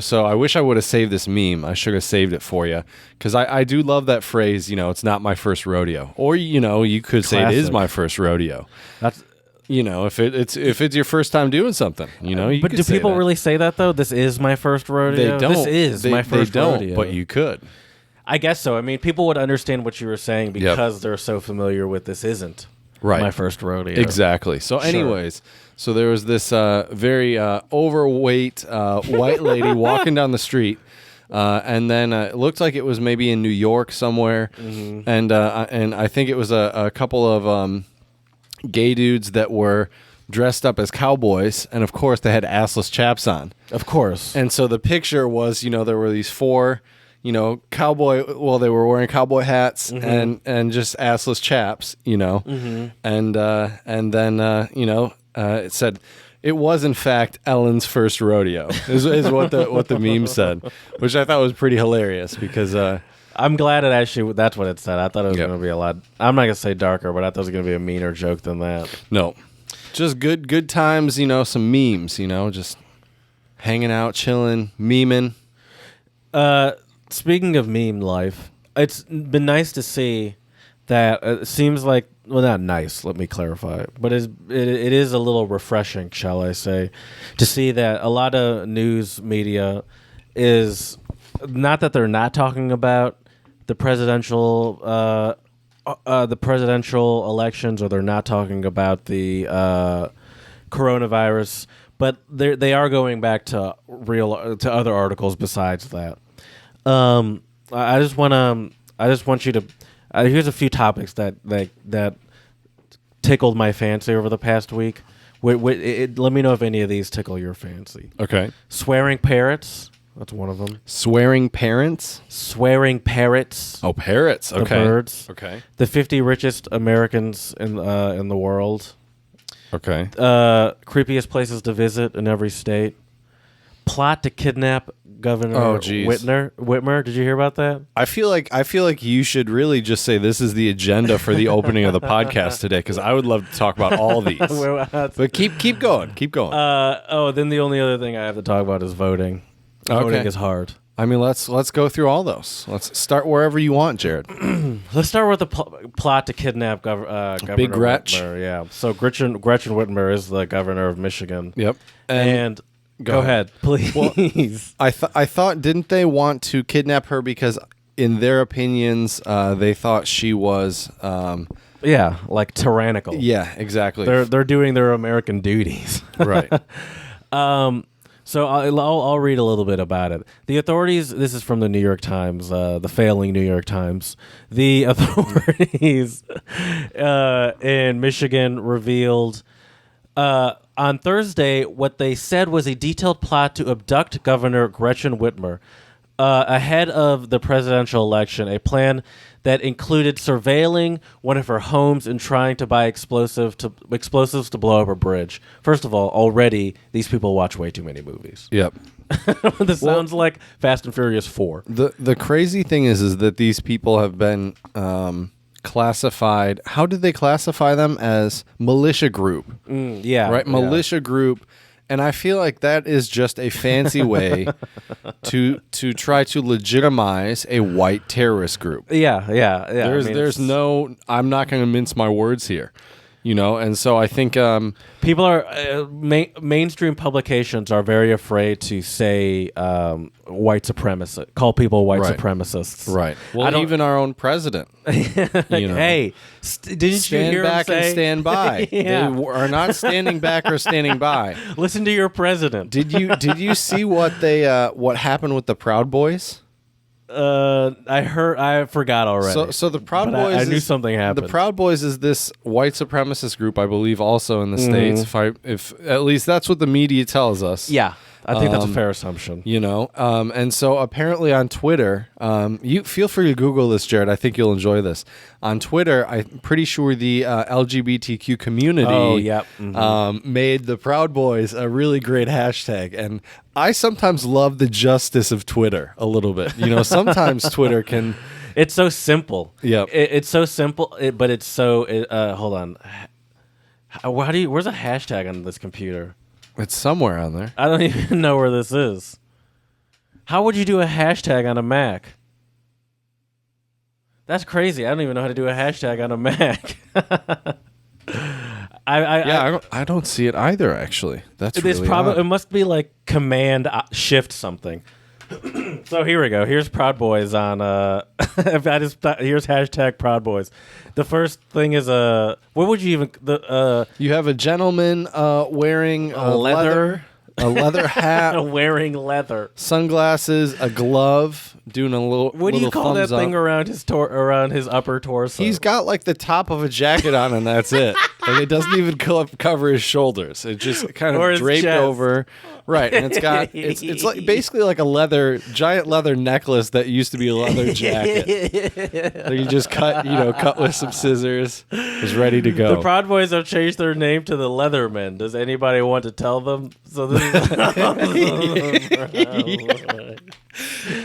So I wish I would have saved this meme. I should have saved it for you because I do love that phrase. It's not my first rodeo, or you could say it is my first rodeo. That's if it's your first time doing something, you But could do say people that. really say that though? This is my first rodeo. They don't. This is my first they don't, rodeo. But you could. I guess so. I mean, people would understand what you were saying because they're so familiar with this isn't my first rodeo. Exactly. So, anyways, so there was this very overweight white lady walking down the street, and then it looked like it was maybe in New York somewhere, and I think it was a couple of gay dudes that were dressed up as cowboys, and of course they had assless chaps on. Of course. And so the picture was, there were these four. Cowboy. Well, they were wearing cowboy hats and just assless chaps. And then it said it was in fact Ellen's first rodeo. Is what the meme said, which I thought was pretty hilarious because I'm glad it actually. That's what it said. I thought it was going to be a lot. I'm not going to say darker, but I thought it was going to be a meaner joke than that. No, just good times. Some memes. Just hanging out, chilling, memeing. Speaking of meme life, it's been nice to see that it seems like, well, not nice, let me clarify, but it is a little refreshing, shall I say, to see that a lot of news media is, not that they're not talking about the presidential elections, or they're not talking about the coronavirus, but they are going back to other articles besides that. I just want you to. Here's a few topics that tickled my fancy over the past week. Let me know if any of these tickle your fancy. Okay. Swearing parrots. That's one of them. Swearing parents. Swearing parrots. Oh, parrots. Okay. The birds. Okay. The 50 richest Americans in the world. Okay. Creepiest places to visit in every state. Plot to kidnap Governor Whitmer. Did you hear about that? I feel like you should really just say this is the agenda for the opening of the podcast today, because I would love to talk about all these. But keep going. Keep going. Then the only other thing I have to talk about is voting. Voting is hard. I mean, let's go through all those. Let's start wherever you want, Jared. Let's start with the plot to kidnap Governor Big Gretch. Whitmer. Yeah. So Gretchen Whitmer is the governor of Michigan. Yep. And go ahead, please. Well, I thought, didn't they want to kidnap her because, in their opinions, they thought she was, like tyrannical. Yeah, exactly. They're doing their American duties, right? So I'll read a little bit about it. The authorities. This is from the New York Times, the failing New York Times. The authorities in Michigan revealed. On Thursday, what they said was a detailed plot to abduct Governor Gretchen Whitmer ahead of the presidential election, a plan that included surveilling one of her homes and trying to buy explosives to blow up a bridge. First of all, already these people watch way too many movies. Yep. This sounds like Fast and Furious 4. The crazy thing is that these people have been classified. How did they classify them? As militia group? Right, militia group. And I feel like that is just a fancy way to try to legitimize a white terrorist group. Yeah. There's no. I'm not going to mince my words here. And so I think people are mainstream publications are very afraid to say white supremacist, call people white supremacists. Right. Well, even our own president. Hey, didn't you hear back him say? And stand by? Yeah. They are not standing back or standing by. Listen to your president. Did you see what happened with the Proud Boys? I forgot already. So the Proud Boys. I knew something happened. The Proud Boys is this white supremacist group, I believe, also in the States. If at least that's what the media tells us. Yeah, I think that's a fair assumption. And so apparently on Twitter, you feel free to Google this, Jared. I think you'll enjoy this. On Twitter, I'm pretty sure the LGBTQ community made the Proud Boys a really great hashtag. And I sometimes love the justice of Twitter a little bit. Sometimes Twitter can... It's so simple. Yeah, it's so simple, but it's so... hold on. Where's a hashtag on this computer? It's somewhere on there. I don't even know where this is. How would you do a hashtag on a Mac? That's crazy. I don't even know how to do a hashtag on a Mac. I don't see it either. Actually, that's really odd. It must be like Command Shift something. So here we go. Here's Proud Boys on. Here's hashtag Proud Boys. The first thing is what would you even You have a gentleman wearing a leather hat, wearing leather, sunglasses, a glove, doing a little. What do you call that thing around his upper torso? He's got like the top of a jacket on, and that's it. Like it doesn't even cover his shoulders. It just kind of draped over. Right, and it's like basically like a giant leather necklace that used to be a leather jacket. That you just cut with some scissors. Is ready to go. The Proud Boys have changed their name to the Leathermen. Does anybody want to tell them? So this is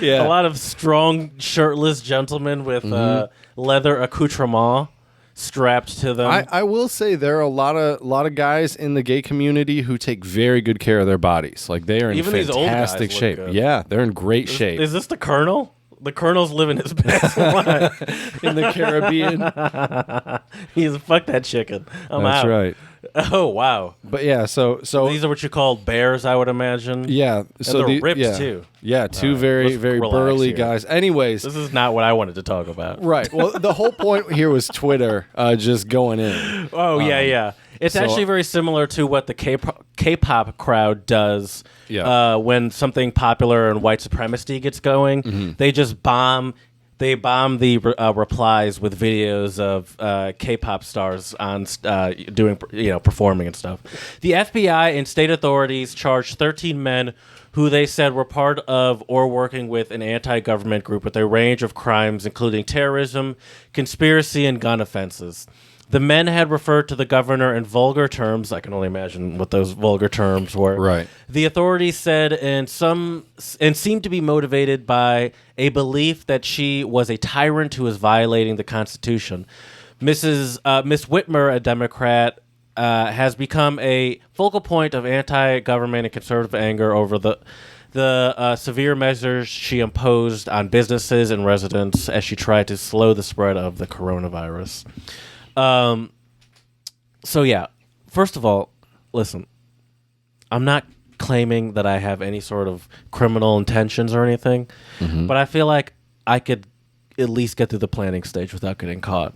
yeah. A lot of strong, shirtless gentlemen with leather accoutrement strapped to them. I will say there are a lot of guys in the gay community who take very good care of their bodies. Like they are in fantastic shape. Yeah, they're in great shape. Is this the Colonel? The Colonel's living his best life in the Caribbean. He's fuck that chicken. I'm out. That's right. Oh wow! But yeah, so these are what you call bears, I would imagine. Yeah, so they're ripped too. Yeah, two very burly guys. Anyways, this is not what I wanted to talk about. Right. Well, the whole point here was Twitter just going in. Oh yeah. It's actually very similar to what the K-pop crowd does. Yeah. When something popular and white supremacy gets going, they just bomb. They bomb the replies with videos of K-pop stars on doing, performing and stuff. The FBI and state authorities charged 13 men who they said were part of or working with an anti-government group with a range of crimes, including terrorism, conspiracy, and gun offenses. The men had referred to the governor in vulgar terms. I can only imagine what those vulgar terms were. Right. The authorities said, and seemed to be motivated by a belief that she was a tyrant who was violating the Constitution. Miss Whitmer, a Democrat, has become a focal point of anti-government and conservative anger over the severe measures she imposed on businesses and residents as she tried to slow the spread of the coronavirus. So yeah, first of all, listen, I'm not claiming that I have any sort of criminal intentions or anything, but I feel like I could at least get through the planning stage without getting caught.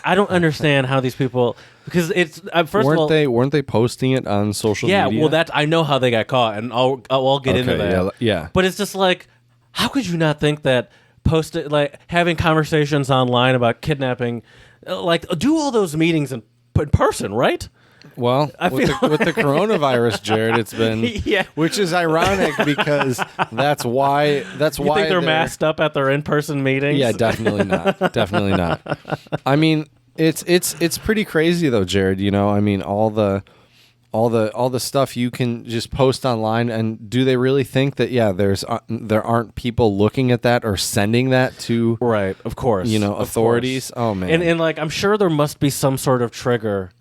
I don't understand how these people, because it's weren't they posting it on social media? Yeah, well, I know how they got caught, and I'll get into that. Yeah. But it's just like, how could you not think that having conversations online about kidnapping, do all those meetings in person, right? Well, with the coronavirus, Jared, it's been which is ironic because that's why you think they're masked up at their in-person meetings? Yeah, definitely not. I mean, it's pretty crazy though, Jared. I mean, all the stuff you can just post online, and do they really think that there aren't people looking at that or sending that to right? Of course, authorities. Course. Oh man, and I'm sure there must be some sort of trigger.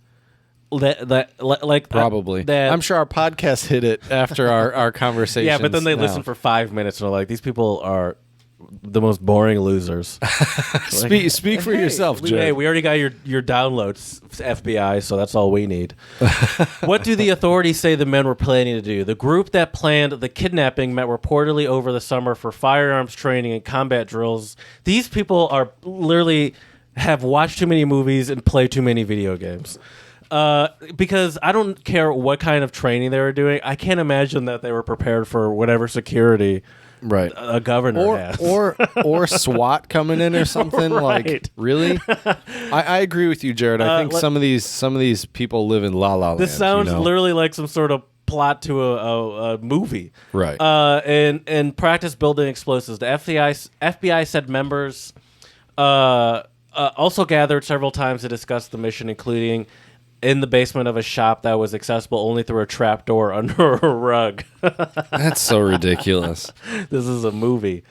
Probably. I'm sure our podcast hit it after our conversation. Yeah, but then they listen for 5 minutes and are like, these people are the most boring losers. Speak for yourself, Jay. Hey, we already got your downloads, FBI, so that's all we need. What do the authorities say the men were planning to do? The group that planned the kidnapping met reportedly over the summer for firearms training and combat drills. These people are literally have watched too many movies and play too many video games. Because I don't care what kind of training they were doing. I can't imagine that they were prepared for whatever security a governor has. Or SWAT coming in or something. Right. Like, really? I agree with you, Jared. I think some of these people live in La La Land. This sounds literally like some sort of plot to a movie. Right. And practice building explosives. The FBI said members also gathered several times to discuss the mission, including in the basement of a shop that was accessible only through a trapdoor under a rug. That's so ridiculous. This is a movie.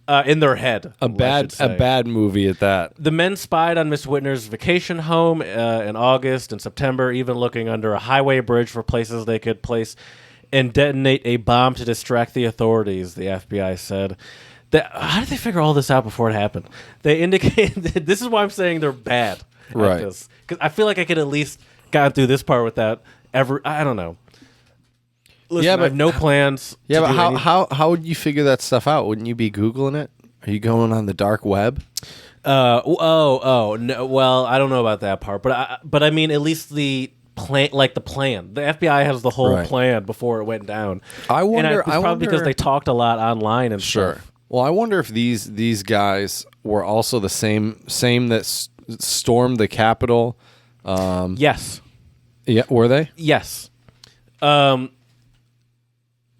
In their head. A bad movie at that. The men spied on Miss Whitner's vacation home in August and September, even looking under a highway bridge for places they could place and detonate a bomb to distract the authorities, the FBI said. How did they figure all this out before it happened? They indicated this is why I'm saying they're bad at this. Because I feel like I could at least gotten through this part without ever. I don't know. Listen, I have no plans. Yeah, but how would you figure that stuff out? Wouldn't you be Googling it? Are you going on the dark web? No. Well, I don't know about that part, but I mean, at least the plan, like the plan. The FBI has the whole plan before it went down. I wonder. And probably because they talked a lot online and stuff. Well, I wonder if these guys were also the same that stormed the Capitol. Yes. Yeah, were they? Yes.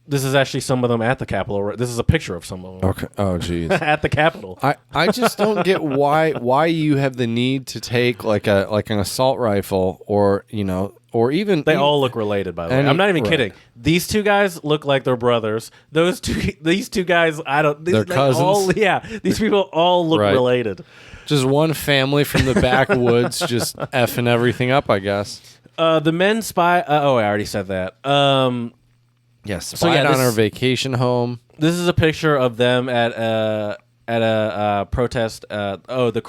This is actually some of them at the Capitol. This is a picture of some of them. Okay. Oh, geez. At the Capitol. I just don't get why you have the need to take like an assault rifle or even they all look related, by the way. I'm not even kidding. These two guys look like they're brothers. These two guys, they're cousins. These people all look related. Just one family from the backwoods, just effing everything up, I guess. The men spy. I already said that. Yes, spied on our vacation home. This is a picture of them at a protest. The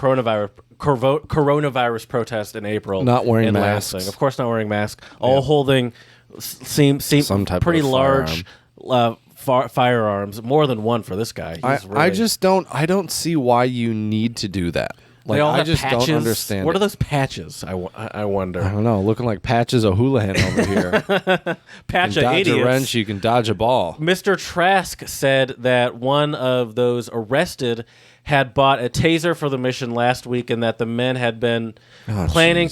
coronavirus protest in April. Not wearing masks. Lansing. Of course, not wearing masks. All holding seem some type pretty of large firearms. More than one for this guy. I just don't. I don't see why you need to do that. Like, they all have just patches. Don't understand. What are those patches? I wonder. I don't know. Looking like Patches O'Houlihan over here. Patch of idiots. Dodge a wrench, you can dodge a ball. Mr. Trask said that one of those arrested had bought a taser for the mission last week, and that the men had been planning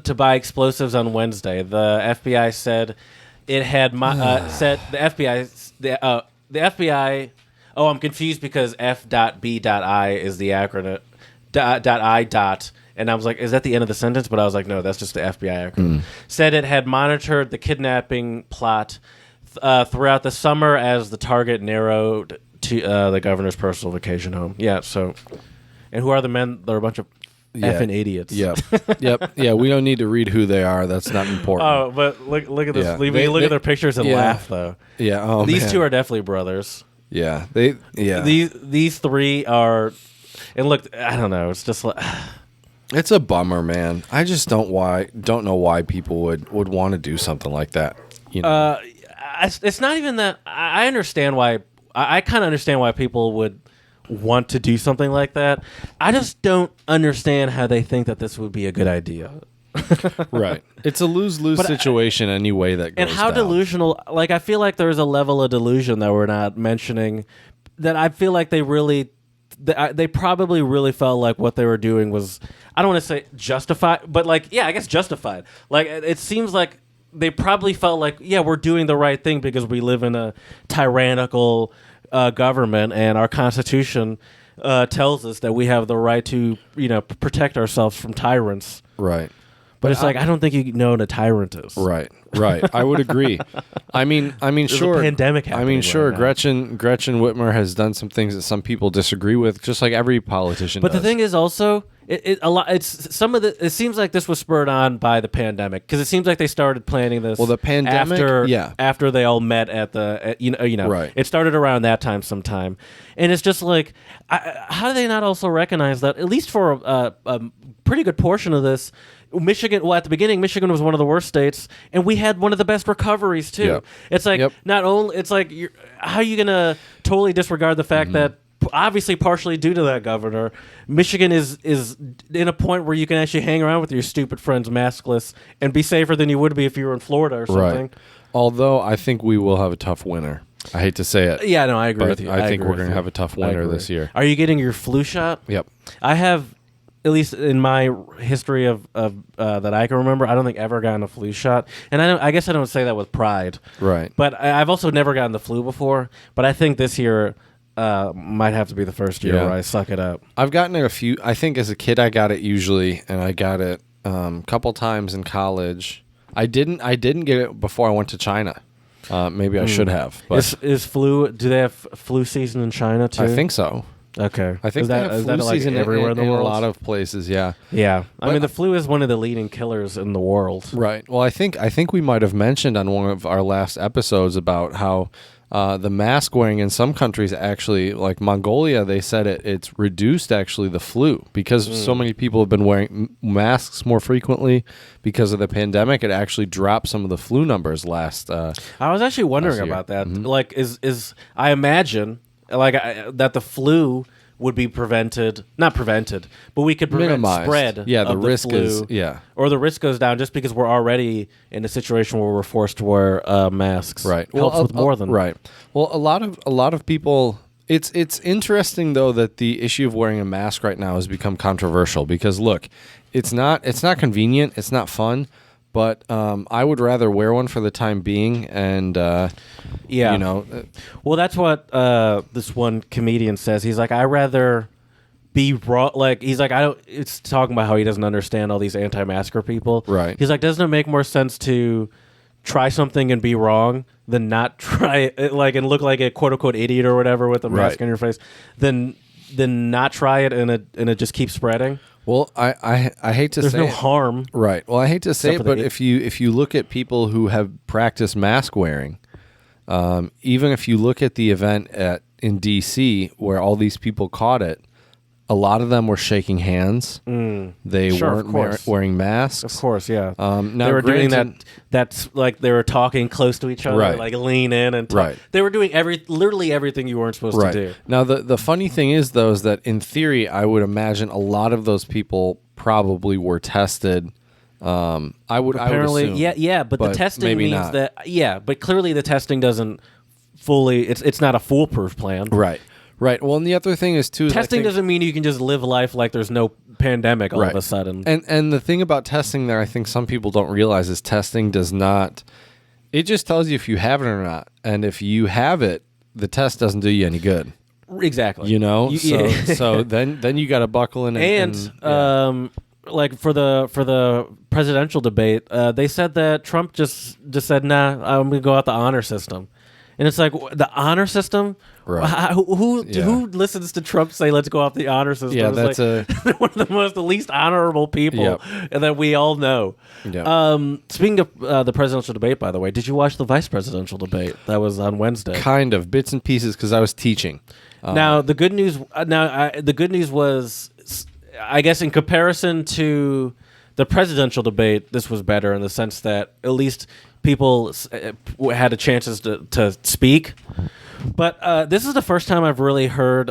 to buy explosives on Wednesday. The FBI said it had said the FBI. Oh, I'm confused because F.B.I is the acronym. And I was like, is that the end of the sentence? But I was like, no, that's just the FBI acronym. Said it had monitored the kidnapping plot throughout the summer as the target narrowed to the governor's personal vacation home. Yeah, so... And who are the men? They're a bunch of effing idiots. Yep. Yeah, we don't need to read who they are. That's not important. Oh, but look at this. Yeah. We look at their pictures and laugh, though. Yeah, oh, These two are definitely brothers. Yeah. These three are... And look, I don't know. It's just like it's a bummer, man. I just don't know why people would want to do something like that. It's not even that. I understand why. I kind of understand why people would want to do something like that. I just don't understand how they think that this would be a good idea. Right. It's a lose-lose situation any way that goes And how down. delusional. Like, I feel like there's a level of delusion that we're not mentioning that I feel like they probably really felt like what they were doing was, I don't want to say justified, but I guess justified. Like, it seems like they probably felt like, yeah, we're doing the right thing because we live in a tyrannical government and our Constitution tells us that we have the right to, protect ourselves from tyrants. Right. But it's like, I don't think you know what a tyrant is. Right. I would agree. I mean, There's sure. A pandemic happening. I mean, sure. Right Gretchen Whitmer has done some things that some people disagree with, just like every politician. But does. the thing is, also, it seems like this was spurred on by the pandemic because it seems like they started planning this. Well, the pandemic, after they all met at the right. It started around that time sometime, and it's just like, how do they not also recognize that at least for a pretty good portion of this? Michigan, well, at the beginning, Michigan was one of the worst states, and we had one of the best recoveries too. Yep. It's like not only it's like how are you gonna totally disregard the fact that obviously partially due to that governor, Michigan is in a point where you can actually hang around with your stupid friends maskless and be safer than you would be if you were in Florida or something. Right. Although I think we will have a tough winter. I hate to say it. Yeah, no, I agree with you. I think we're going to have a tough winter this year. Are you getting your flu shot? Yep. I have. At least in my history of that I can remember, I don't think ever gotten a flu shot, and I guess I don't say that with pride, right? But I've also never gotten the flu before. But I think this year might have to be the first year where I suck it up. I've gotten it a few. I think as a kid I got it usually, and I got it a couple times in college. I didn't get it before I went to China. Maybe I should have. But is flu? Do they have flu season in China too? I think so. I think is they that have is flu that like season everywhere in the in world? a lot of places. Yeah. Yeah, I But- mean the flu is one of the leading killers in the world. Right. Well, I think we might have mentioned on one of our last episodes about how the mask wearing in some countries actually, like Mongolia, they said it's reduced actually the flu because so many people have been wearing masks more frequently because of the pandemic. It actually dropped some of the flu numbers last. I was actually wondering year. about that. Like, is I imagine that the flu would be not prevented, but we could prevent Minimized. spread. Yeah, the of risk flu, is or the risk goes down just because we're already in a situation where we're forced to wear masks. right. Helps with more than right. Well, a lot of people. It's interesting though that the issue of wearing a mask right now has become controversial because look, it's not convenient, it's not fun. But I would rather wear one for the time being, and you know, Well, that's what this one comedian says. He's like, I rather be wrong. Like, he's like, I don't. It's talking about how he doesn't understand all these anti-masker people. Right. He's like, doesn't it make more sense to try something and be wrong than not try it, like, and look like a quote unquote idiot or whatever with a mask on your face, than not try it and it just keeps spreading. Well, I hate to There's say no it. harm. Right. Well, I hate to say Except it, for but the if you look at people who have practiced mask wearing, even if you look at the event in D.C. where all these people caught it, a lot of them were shaking hands. They Sure, of weren't course. wearing masks. Of course, yeah. Now They were doing that. granted- That's like they were talking close to each other, Right. like lean in and talk. Right. They were doing literally everything you weren't supposed Right. to do. Now, the funny thing is, though, is that in theory, I would imagine a lot of those people probably were tested. I would Apparently, assume. yeah, but the testing maybe means not. that but clearly the testing doesn't fully. It's not a foolproof plan. Right. Right. Well, and the other thing is too. Testing doesn't mean you can just live life like there's no pandemic all of a sudden. And the thing about testing there, I think some people don't realize is testing does not. It just tells you if you have it or not, and if you have it, the test doesn't do you any good. Exactly. You know. So then you got to buckle in. Like for the presidential debate, they said that Trump just said, "Nah, I'm gonna go out the honor system," and it's like the honor system. Right. Who listens to Trump say, "Let's go off the honor system"? Yeah, It's like, one of the least honorable people that we all know. Yep. Speaking of the presidential debate, by the way, did you watch the vice presidential debate that was on Wednesday? Kind of bits and pieces because I was teaching. Now the good news. The good news was, I guess, in comparison to the presidential debate, this was better in the sense that at least people had a chances to speak. But this is the first time I've really heard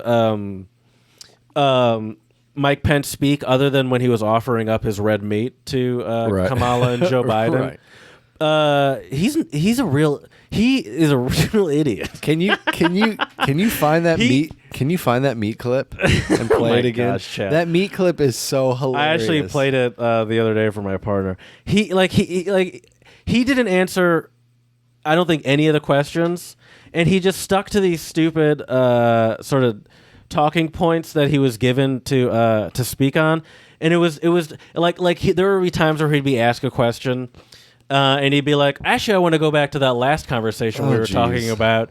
Mike Pence speak, other than when he was offering up his red meat to Kamala and Joe Biden. He is a real idiot. Can you find that meat? Can you find that meat clip and play it again? Gosh, Chad. That meat clip is so hilarious. I actually played it the other day for my partner. He didn't answer, I don't think, any of the questions, and he just stuck to these stupid sort of talking points that he was given to speak on, and it was there would be times where he'd be asked a question, and he'd be like, "Actually, I want to go back to that last conversation we were talking about."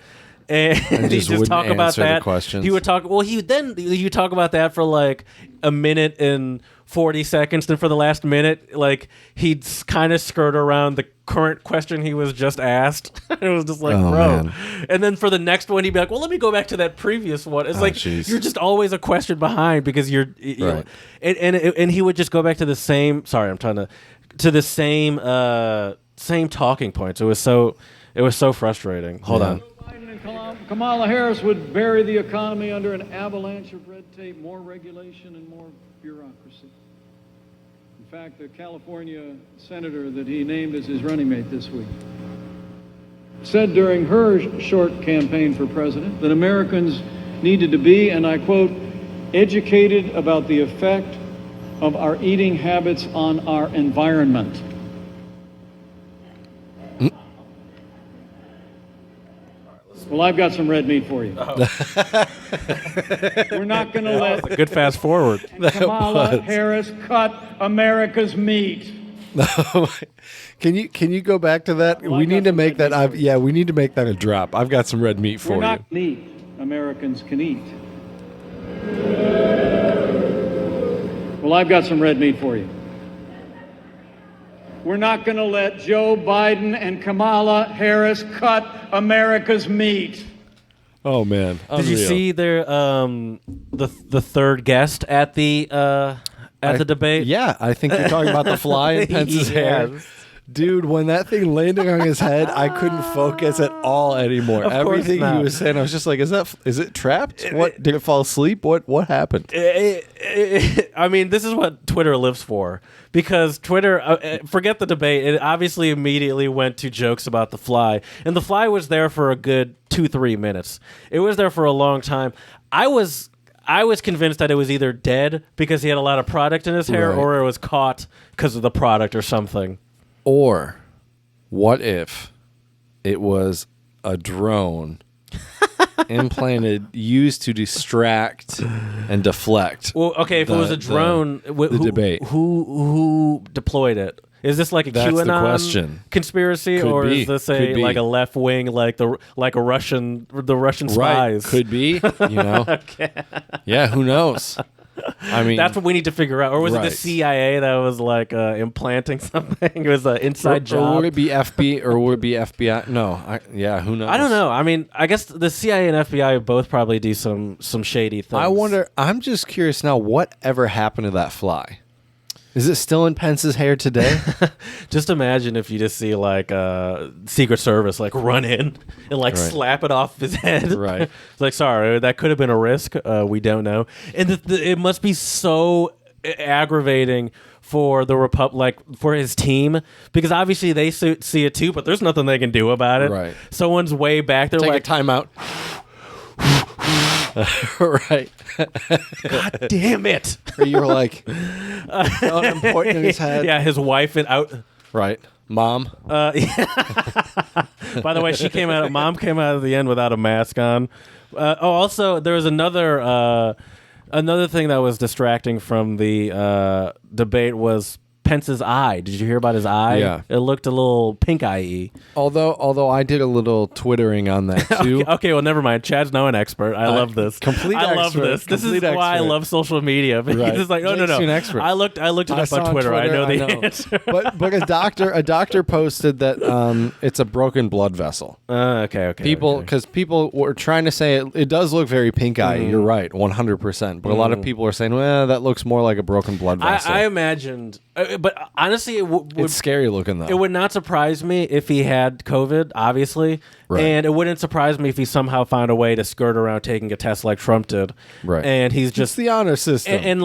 And he just talk about that. He would talk. Well, you talk about that for like a minute and 40 seconds, and for the last minute, like he'd kind of skirt around the current question he was just asked. It was just like, bro. Man. And then for the next one, he'd be like, "Well, let me go back to that previous one." It's like you're just always a question behind because you're know, and he would just go back to the same. Sorry, I'm trying to the same talking points. It was so frustrating. Hold on. Kamala Harris would bury the economy under an avalanche of red tape, more regulation, and more bureaucracy. In fact, the California senator that he named as his running mate this week said during her short campaign for president that Americans needed to be, and I quote, educated about the effect of our eating habits on our environment. Well, I've got some red meat for you. We're not going to let a good fast forward. Kamala Harris cut America's meat. Can you go back to that? Well, we need to make that. We need to make that a drop. I've got some red meat for We're you. not meat Americans can eat. Well, I've got some red meat for you. We're not going to let Joe Biden and Kamala Harris cut America's meat. Oh man! Did you see their the third guest at the debate? Yeah, I think you're talking about the fly in Pence's hair. Dude, when that thing landed on his head, I couldn't focus at all anymore. Everything he was saying, I was just like, "Is it trapped? What did it fall asleep? What happened?" I mean, this is what Twitter lives for. Because Twitter, forget the debate. It obviously immediately went to jokes about the fly, and the fly was there for a good 2-3 minutes. It was there for a long time. I was convinced that it was either dead because he had a lot of product in his hair, Right. or it was caught because of the product or something. Or what if it was a drone implanted, used to distract and deflect? Well, okay, if it was a drone, the debate. Who deployed it? Is this like a That's the QAnon question. conspiracy, Could or be. is this Could be. like a left wing, like the Russian spies? Right, could be. Yeah, who knows? I mean, That's what we need to figure out. Or was it Right. the CIA that was like implanting something? It was an inside job. Or would it be or would it be FBI? No, who knows? I don't know. I mean, I guess the CIA and FBI both probably do some shady things. I wonder. I'm just curious now. What happened to that fly? Is it still in Pence's hair today? Just imagine if you just see like Secret Service like run in and like Right. slap it off his head. Right. It's like, sorry, that could have been a risk. We don't know. And it must be so aggravating for the for his team, because obviously they see it too, but there's nothing they can do about it. Right. Someone's way back there. Take like, a timeout. Right. God damn it. Or you were like, unimportant in his head. Yeah, his wife and out. Right. Mom. By the way, Mom came out at the end without a mask on. Also, there was another thing that was distracting from the debate was Pence's eye. Did you hear about his eye? Yeah. It looked a little pink eye-y. Although I did a little twittering on that too. Okay, well, never mind. Chad's now an expert. I love this. Complete I love expert. this. This is Complete why I expert. love social media. Because Right. it's like, no. Jake's an expert. I looked it up saw on Twitter. I know the answer. but a doctor posted that it's a broken blood vessel. Okay. Because people were trying to say it does look very pink eye. You're right, 100%. But a lot of people are saying, well, that looks more like a broken blood vessel. I imagined, but honestly, it's scary looking though. it would not surprise me if he had COVID, obviously. Right. And it wouldn't surprise me if he somehow found a way to skirt around taking a test like Trump did. Right. And he's It's just the honor system. and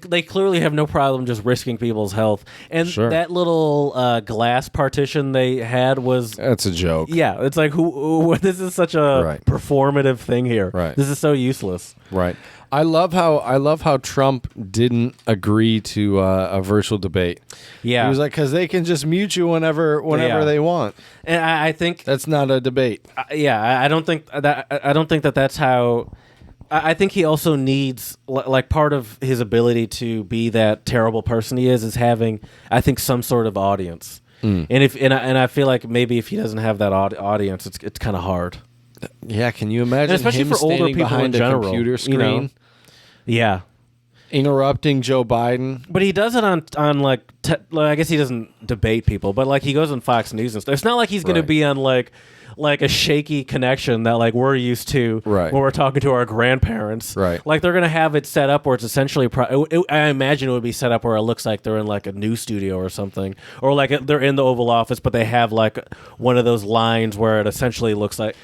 they clearly have no problem just risking people's health. And Sure. that little glass partition they had was. That's a joke. Yeah, it's like who this is such a Right. performative thing here. Right. This is so useless. Right. I love how Trump didn't agree to a virtual debate. Yeah. He was like, because they can just mute you whenever Yeah. they want. And I think That's not a debate. I don't think that that's how. I think he also needs like part of his ability to be that terrible person he is having, I think, some sort of audience. And I feel like maybe if he doesn't have that audience, it's kind of hard. Yeah, can you imagine especially him for older standing people behind in a general, computer you screen, know? Yeah. interrupting Joe Biden? But he does it on like I guess he doesn't debate people, but like he goes on Fox News and stuff. It's not like he's going to Right. be on like a shaky connection that like we're used to Right. when we're talking to our grandparents. Right. Like they're going to have it set up where it's essentially I imagine it would be set up where it looks like they're in like a news studio or something, or like they're in the Oval Office, but they have like one of those lines where it essentially looks like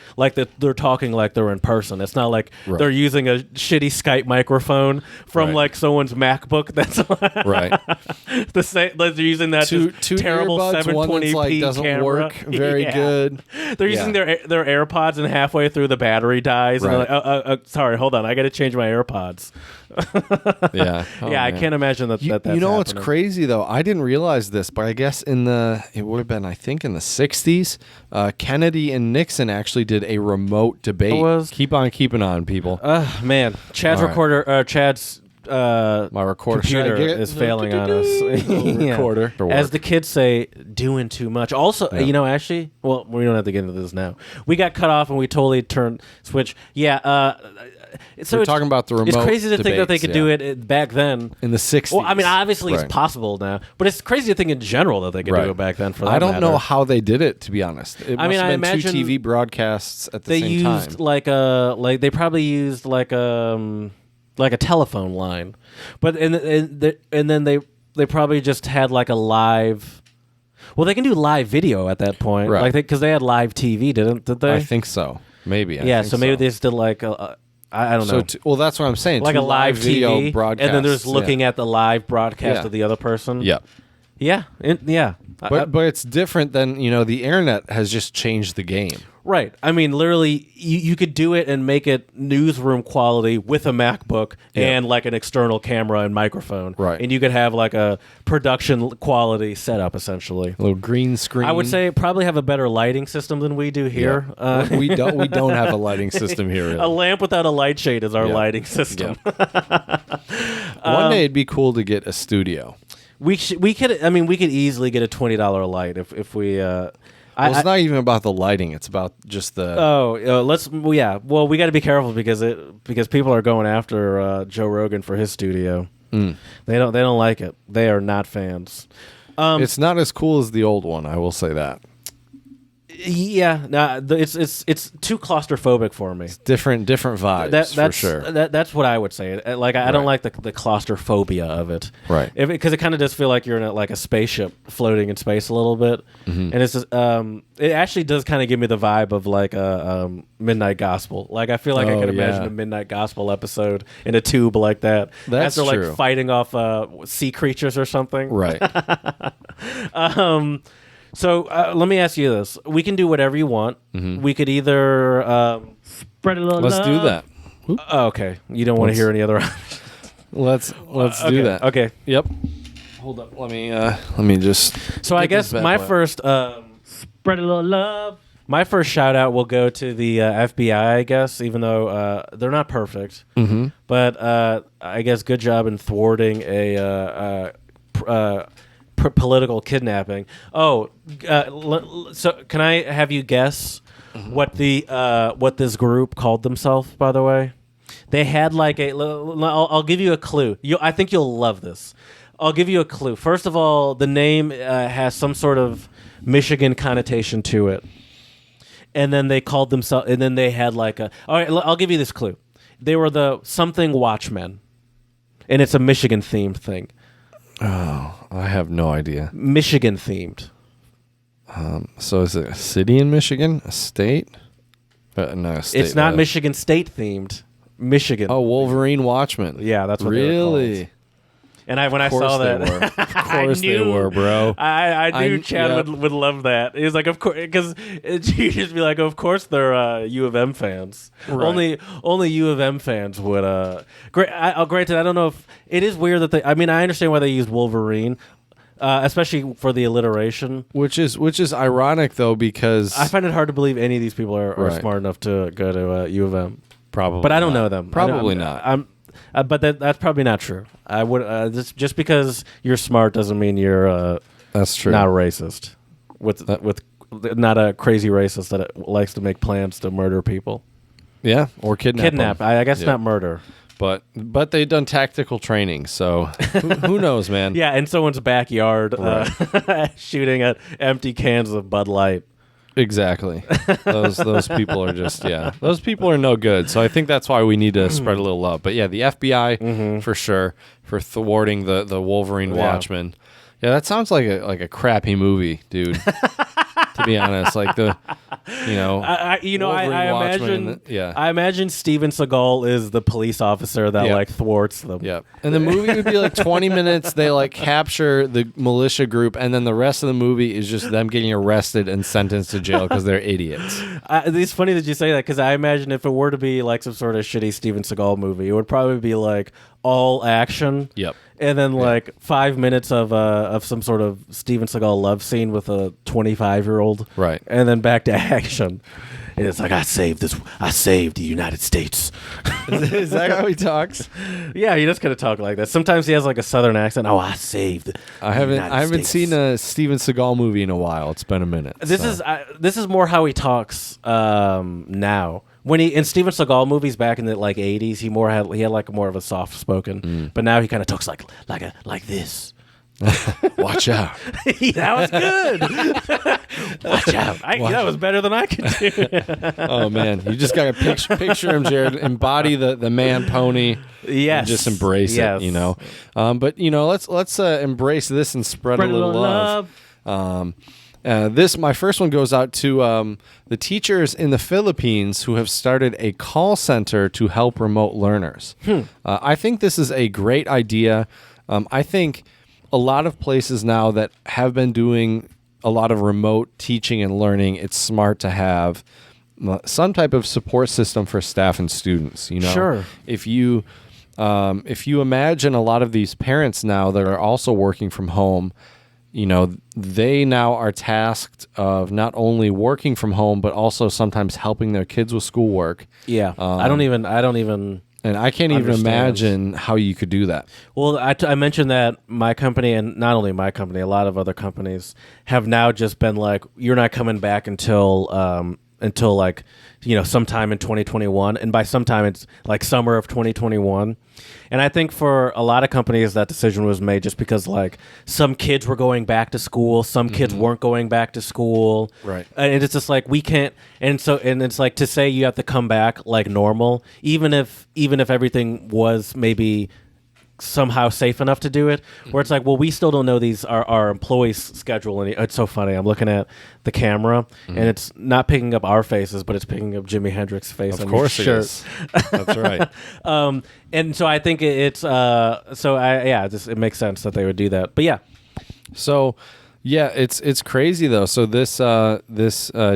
they're talking like they're in person. It's not like Right. they're using a shitty Skype microphone from Right. like someone's MacBook. That's Right. the same. They're using that Two just terrible earbuds, one 720p that's like doesn't camera. work very Yeah. good. They're using their AirPods, and halfway through the battery dies, and Right. they're like, sorry, hold on, I got to change my AirPods. Yeah. Oh, yeah, I man. can't imagine that. That's You know what's happening. crazy though? I didn't realize this, but I guess it would have been, I think, in the '60s, Kennedy and Nixon actually did a remote debate. It was? Keep on keeping on, people. Man, Chad's All right. Chad's My recorder should I computer get it? is failing on us. Yeah. Recorder. As the kids say, doing too much. Also, actually, well, we don't have to get into this now. We got cut off and we totally turned switch. Yeah. So we're talking about the remote. It's crazy to think that they debates, could do it back then. In the 60s. Well, I mean, obviously Right. it's possible now, but it's crazy to think in general that they could do it back then. For that I don't know matter. how they did it, to be honest. It must have been imagine 2 TV broadcasts at the they same used time. they probably used like a telephone line, but and then they probably just had like a live. Well, they can do live video at that point, Right. like because they had live TV, did they? I think so. Maybe. Yeah, so maybe they just did like I don't know. Well, that's what I'm saying. Like 2 a live video TV, broadcasts. and then there's looking at the live broadcast Yeah. of the other person. Yeah. Yeah, yeah. But it's different than, the internet has just changed the game. Right. I mean, literally, you could do it and make it newsroom quality with a MacBook and like an external camera and microphone. Right. And you could have like a production quality setup, essentially. A little green screen. I would say probably have a better lighting system than we do here. Yeah. We don't have a lighting system here. Really. A lamp without a light shade is our Yeah. lighting system. One day it'd be cool to get a studio. We could easily get a $20 light if we. It's not even about the lighting; it's about just the. Well, we got to be careful because people are going after Joe Rogan for his studio. They don't like it. They are not fans. It's not as cool as the old one. I will say that. Yeah, it's too claustrophobic for me. Different vibes for sure. That's what I would say. Like I don't like the claustrophobia of it. Right. Because it kind of does feel like you're in a spaceship floating in space a little bit, and it's just, it actually does kind of give me the vibe of like a Midnight Gospel. Like I feel like I could imagine a Midnight Gospel episode in a tube like that. That's after true. like fighting off sea creatures or something. Right. So let me ask you this: we can do whatever you want. We could either spread a little. Let's do that. Oh, okay, you don't want to hear any other. Let's do that. Okay. Yep. Hold up. Let me just. So I guess my first spread a little love. My first shout out will go to the FBI, I guess, even though they're not perfect. Mm-hmm. But I guess good job in thwarting a political kidnapping. Oh, so can I have you guess what this group called themselves? By the way, they had like I'll give you a clue. I think you'll love this. I'll give you a clue. First of all, the name has some sort of Michigan connotation to it, and then they called themselves. And then they had like a. All right, I'll give you this clue. They were the something Watchmen, and it's a Michigan themed thing. Oh, I have no idea. Michigan themed. So is it a city in Michigan? A state? No, a state. It's not Michigan State themed. Michigan. Oh, Wolverine Watchmen. Yeah, that's what they were really. called. And when I saw that, Of course they were, bro. I knew Chad would love that. He was like, of course, because you just be like, of course they're U of M fans. Right. Only U of M fans would. Granted, I don't know if it is weird that they. I mean, I understand why they used Wolverine, especially for the alliteration. Which is ironic though, because I find it hard to believe any of these people are Right. smart enough to go to U of M. probably, But I don't not. know them. Probably not. But that's probably not true. I would just because you're smart doesn't mean you're That's true. not racist. With not a crazy racist that likes to make plans to murder people. Yeah, or kidnap. them. I guess Yeah. not murder. But they've done tactical training, so who knows, man? Yeah, in someone's backyard, shooting at empty cans of Bud Light. Exactly. Those people are just those people are no good. So I think that's why we need to spread a little love. But yeah, the FBI for sure for thwarting the Wolverine Watchmen. Yeah, that sounds like a crappy movie, dude. To be honest, like the I Wolverine imagine Watchmen, I imagine Steven Seagal is the police officer that like thwarts them. Yeah. And the movie would be like 20 minutes. They like capture the militia group, and then the rest of the movie is just them getting arrested and sentenced to jail because they're idiots. It's funny that you say that because I imagine if it were to be like some sort of shitty Steven Seagal movie, it would probably be like all action. Yep. And then like 5 minutes of some sort of Steven Seagal love scene with a 25-year-old world. Right. And then back to action. And it's like, I saved the United States. Is that how he talks? Yeah, he just kind of talk like that. Sometimes he has like a southern accent. Oh, I saved. I haven't seen a Steven Seagal movie in a while. It's been a minute. This is more how he talks now. When he in Steven Seagal movies back in the like 80s, he had like more of a soft spoken, but now he kind of talks like this. Watch out. That was good. Watch out. That was better than I could do. Oh man, you just gotta picture him, Jared. Embody the man pony. Yes. And just embrace it. You know. But you know, let's embrace this and spread a little love. My first one goes out to the teachers in the Philippines who have started a call center to help remote learners. I think this is a great idea. I think a lot of places now that have been doing a lot of remote teaching and learning, it's smart to have some type of support system for staff and students. You know, sure. If you imagine a lot of these parents now that are also working from home, you know, they now are tasked of not only working from home but also sometimes helping their kids with schoolwork. Yeah, I don't even. And I can't even imagine how you could do that. Well, I mentioned that my company, and not only my company, a lot of other companies have now just been like, you're not coming back until like, you know, sometime in 2021. And by sometime, it's like summer of 2021. And I think for a lot of companies, that decision was made just because like some kids were going back to school, some kids weren't going back to school. Right. And it's just like, we can't. And it's like to say you have to come back like normal, even if everything was maybe somehow safe enough to do it, where it's like, well, we still don't know our employees' schedule. And it's so funny. I'm looking at the camera, and it's not picking up our faces, but it's picking up Jimi Hendrix's face. Of course it is. That's right. And so I think it makes sense that they would do that. But yeah. So, yeah, it's crazy though. So this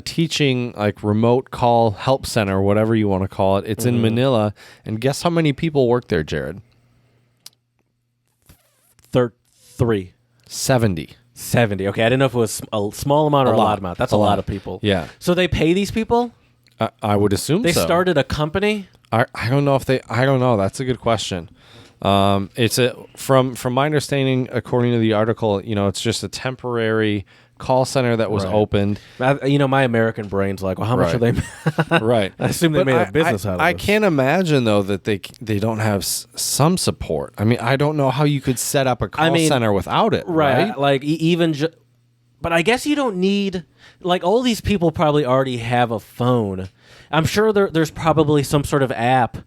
teaching like remote call help center, whatever you want to call it, it's in Manila, and guess how many people work there, Jared? 3. 70. 70. Okay, I didn't know if it was a small amount or a lot amount. That's a lot of people. Yeah. So they pay these people? I would assume they so. started a company? I don't know I don't know. That's a good question. It's from my understanding, according to the article, you know, it's just a temporary call center that was opened. You know, my American brain's like, well, how much are they? Right. I assume they made a business out of it. I can't imagine though that they don't have some support. I mean, I don't know how you could set up a call center without it. Right. Like but I guess you don't need, like, all these people probably already have a phone. I'm sure there's probably some sort of app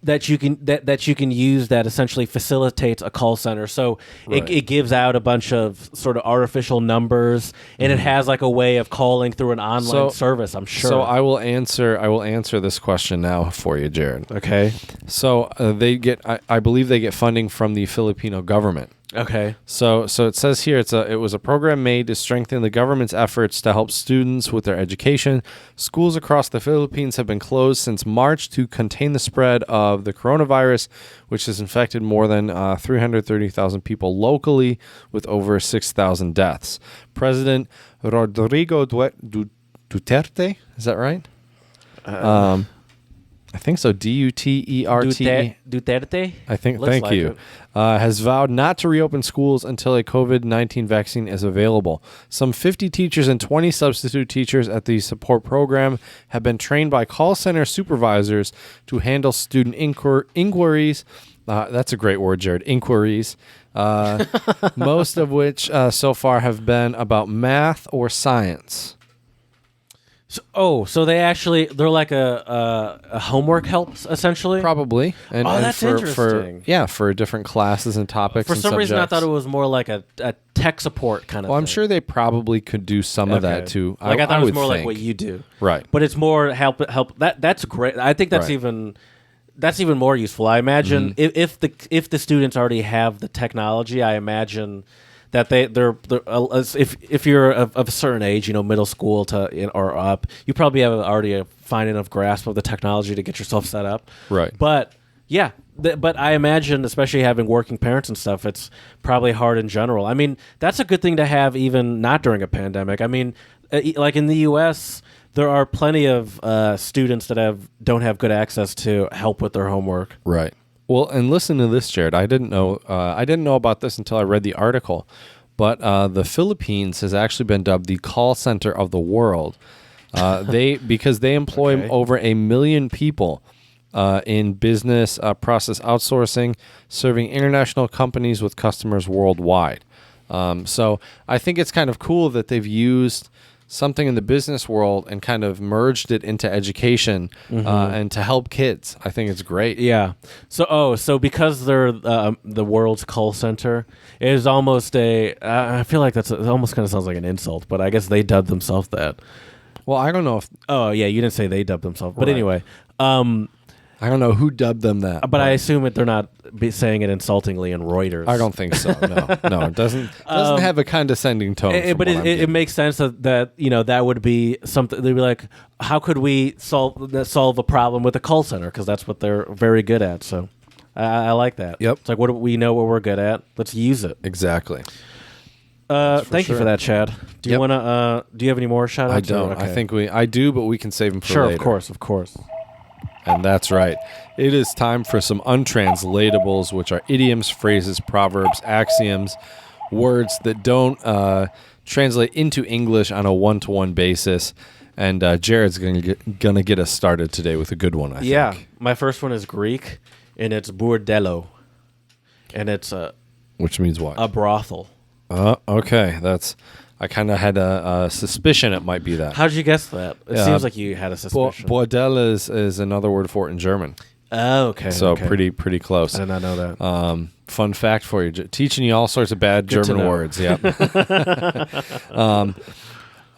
that you can use that essentially facilitates a call center. So it gives out a bunch of sort of artificial numbers, and it has like a way of calling through an online service, I'm sure. So I will answer this question now for you, Jared. Okay. So I believe they get funding from the Filipino government. Okay. So it says here it was a program made to strengthen the government's efforts to help students with their education. Schools across the Philippines have been closed since March to contain the spread of the coronavirus, which has infected more than 330,000 people locally, with over 6,000 deaths. President Rodrigo Duterte, is that right? I think so. Duterte. Duterte. I think. Looks thank like you. Has vowed not to reopen schools until a COVID-19 vaccine is available. Some 50 teachers and 20 substitute teachers at the support program have been trained by call center supervisors to handle student inquiries. That's a great word, Jared. Inquiries. Most of which so far have been about math or science. So they're like a homework help, essentially? Probably. And that's interesting. For different classes and topics. For and some reason, I subjects. thought it was more like a tech support kind of thing. I'm sure they probably could do some of that too. Like I thought it was more think. like what you do. Right. But it's more help. That's great. I think that's even more useful. I imagine if the students already have the technology, I imagine that they're if you're of a certain age, you know, middle school or up, you probably have already a fine enough grasp of the technology to get yourself set up. Right. But yeah, but I imagine, especially having working parents and stuff, it's probably hard in general. I mean, that's a good thing to have even not during a pandemic. I mean, like in the U.S., there are plenty of students that don't have good access to help with their homework. Right. Well, and listen to this, Jared. I didn't know about this until I read the article, but the Philippines has actually been dubbed the call center of the world. Because they employ over 1 million people in business process outsourcing, serving international companies with customers worldwide. So I think it's kind of cool that they've used something in the business world and kind of merged it into education and to help kids. I think it's great. Yeah. So because they're the world's call center, it is almost I feel like it almost kind of sounds like an insult, but I guess they dubbed themselves that. Well, I don't know if... Oh, yeah, you didn't say they dubbed themselves. But Right. anyway. I don't know who dubbed them that. But I assume they're not saying it insultingly in Reuters. I don't think so. No, it doesn't have a condescending tone. But it makes sense that that would be something. They'd be like, how could we solve a problem with a call center? Because that's what they're very good at. So I like that. Yep. It's like, we know what we're good at. Let's use it. Exactly. Thank you for that, Chad. Do you want to? Do you have any more shout outs? I don't. Okay. I think I do, but we can save them for Sure, later. of course. And that's right. It is time for some untranslatables, which are idioms, phrases, proverbs, axioms, words that don't translate into English on a one-to-one basis. And Jared's gonna get us started today with a good one, I think. My first one is Greek, and it's bordello, and it's Which means what? a brothel. Okay. I kind of had a suspicion it might be that. How'd you guess that? It seems like you had a suspicion. Bordel is another word for it in German. Oh, okay. So okay. pretty close. I did not know that. Fun fact for you, teaching you all sorts of bad Good to German know. words. Yeah.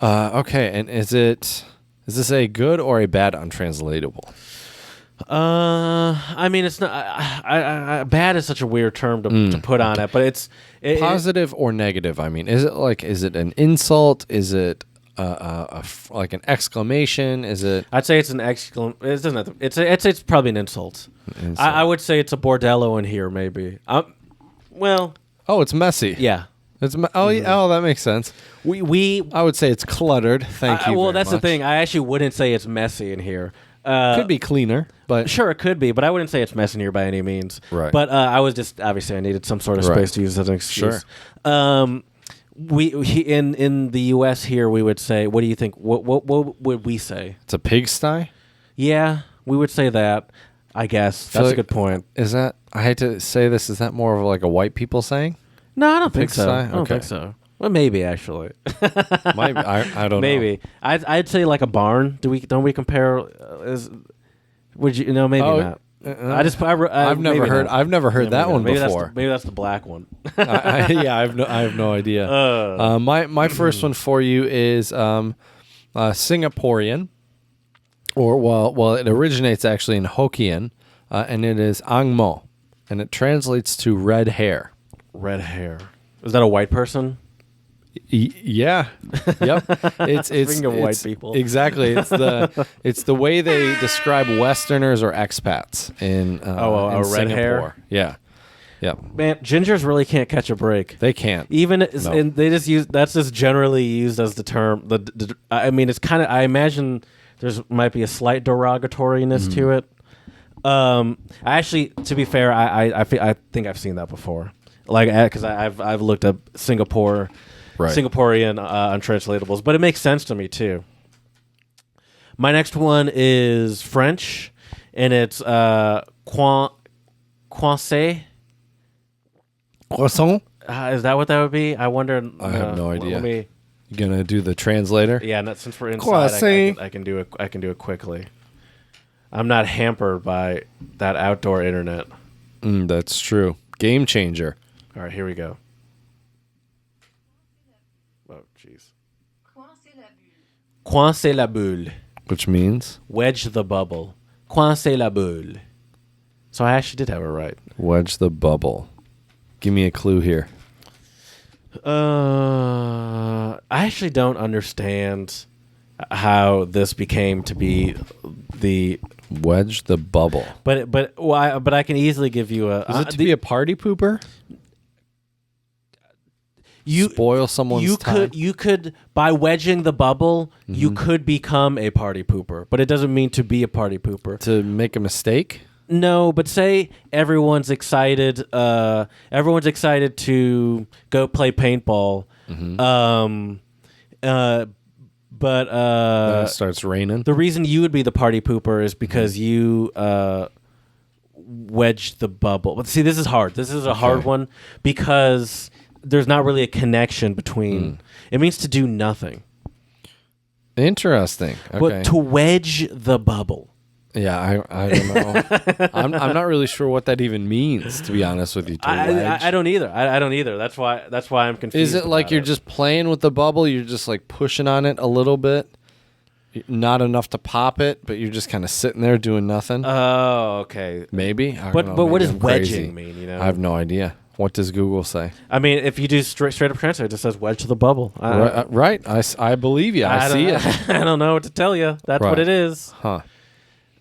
Okay, and is this a good or a bad untranslatable? I mean, it's not. Bad is such a weird term to put on it, but it's Positive or negative? I mean, is it an insult? Is it like an exclamation? Is it? I'd say it's an exclamation. It doesn't have to, it's probably an insult. I would say it's a bordello in here, maybe. Well. Oh, it's messy. Yeah. Oh, that makes sense. I would say it's cluttered. Thank you. Well, very that's much. the thing. I actually wouldn't say it's messy in here. Could be cleaner, but Sure, it could be, but I wouldn't say it's messy in here by any means. Right. But I was just obviously I needed some sort of space to use as an excuse. Sure. In the U.S. here we would say, what do you think? What would we say? it's a pigsty. Yeah, we would say that. I guess that's like- a good point. Is that? I hate to say this. Is that more of like a white people saying? No, I don't think Pigsty? so. I don't Okay. think so. Well, maybe actually. Might, I don't know. Maybe I'd say like a barn. Don't we compare? Would you maybe not? I've never heard. Not. I've never heard that one maybe before. Maybe that's the black one. I have no idea. My first one for you is Singaporean, or it originates actually in Hokkien, and it is Ang Mo, and it translates to red hair. Red hair. Is that a white person? Yeah. Yep. It's Speaking of white people. Exactly. It's the way they describe Westerners or expats in in red Singapore. hair? Yeah. Yep. Man, gingers really can't catch a break. They can't. Even No. and they just use that's just generally used as the term. I mean, it's kind of. I imagine might be a slight derogatoriness to it. I actually, to be fair, I think I've seen that before. Like, because I've looked up Singaporean untranslatables, but it makes sense to me too. My next one is French, and it's coincé. Croissant? Is that what that would be? I wonder. I have no idea. Let me, You gonna do the translator? yeah, since we're inside, Croissant. I can do it. I can do it quickly. I'm not hampered by that outdoor internet. That's true. Game changer. All right, here we go. Oh, jeez. Coincer la bulle. Which means Wedge the bubble. Coincer la bulle. So I actually did have it right. wedge the bubble. Give me a clue here. I actually don't understand how this became to be the. Wedge the bubble. But I can easily give you a. Is it to be a party pooper? spoil someone's time. You could by wedging the bubble, you could become a party pooper, but it doesn't mean to be a party pooper. To make a mistake? No, but say everyone's excited. Everyone's excited to go play paintball. But Then it starts raining. the reason you would be the party pooper is because you wedged the bubble. But see, this is hard. This is a hard one because there's not really a connection between. It means to do nothing. Interesting. Okay. But to wedge the bubble. Yeah, I don't know. I'm not really sure what that even means, to be honest with you. I don't either. I don't either. That's why I'm confused. Is it like about you're it. just playing with the bubble? You're just like pushing on it a little bit, not enough to pop it, but you're just kind of sitting there doing nothing. Oh, okay. Maybe. I don't But know. what Maybe does I'm crazy. wedging mean? You know, I have no idea. What does Google say? I mean, if you do straight up translate, it just says wedge to the bubble. Right. I believe you. I see it. I don't know what to tell you. That's what Right. it is. Huh.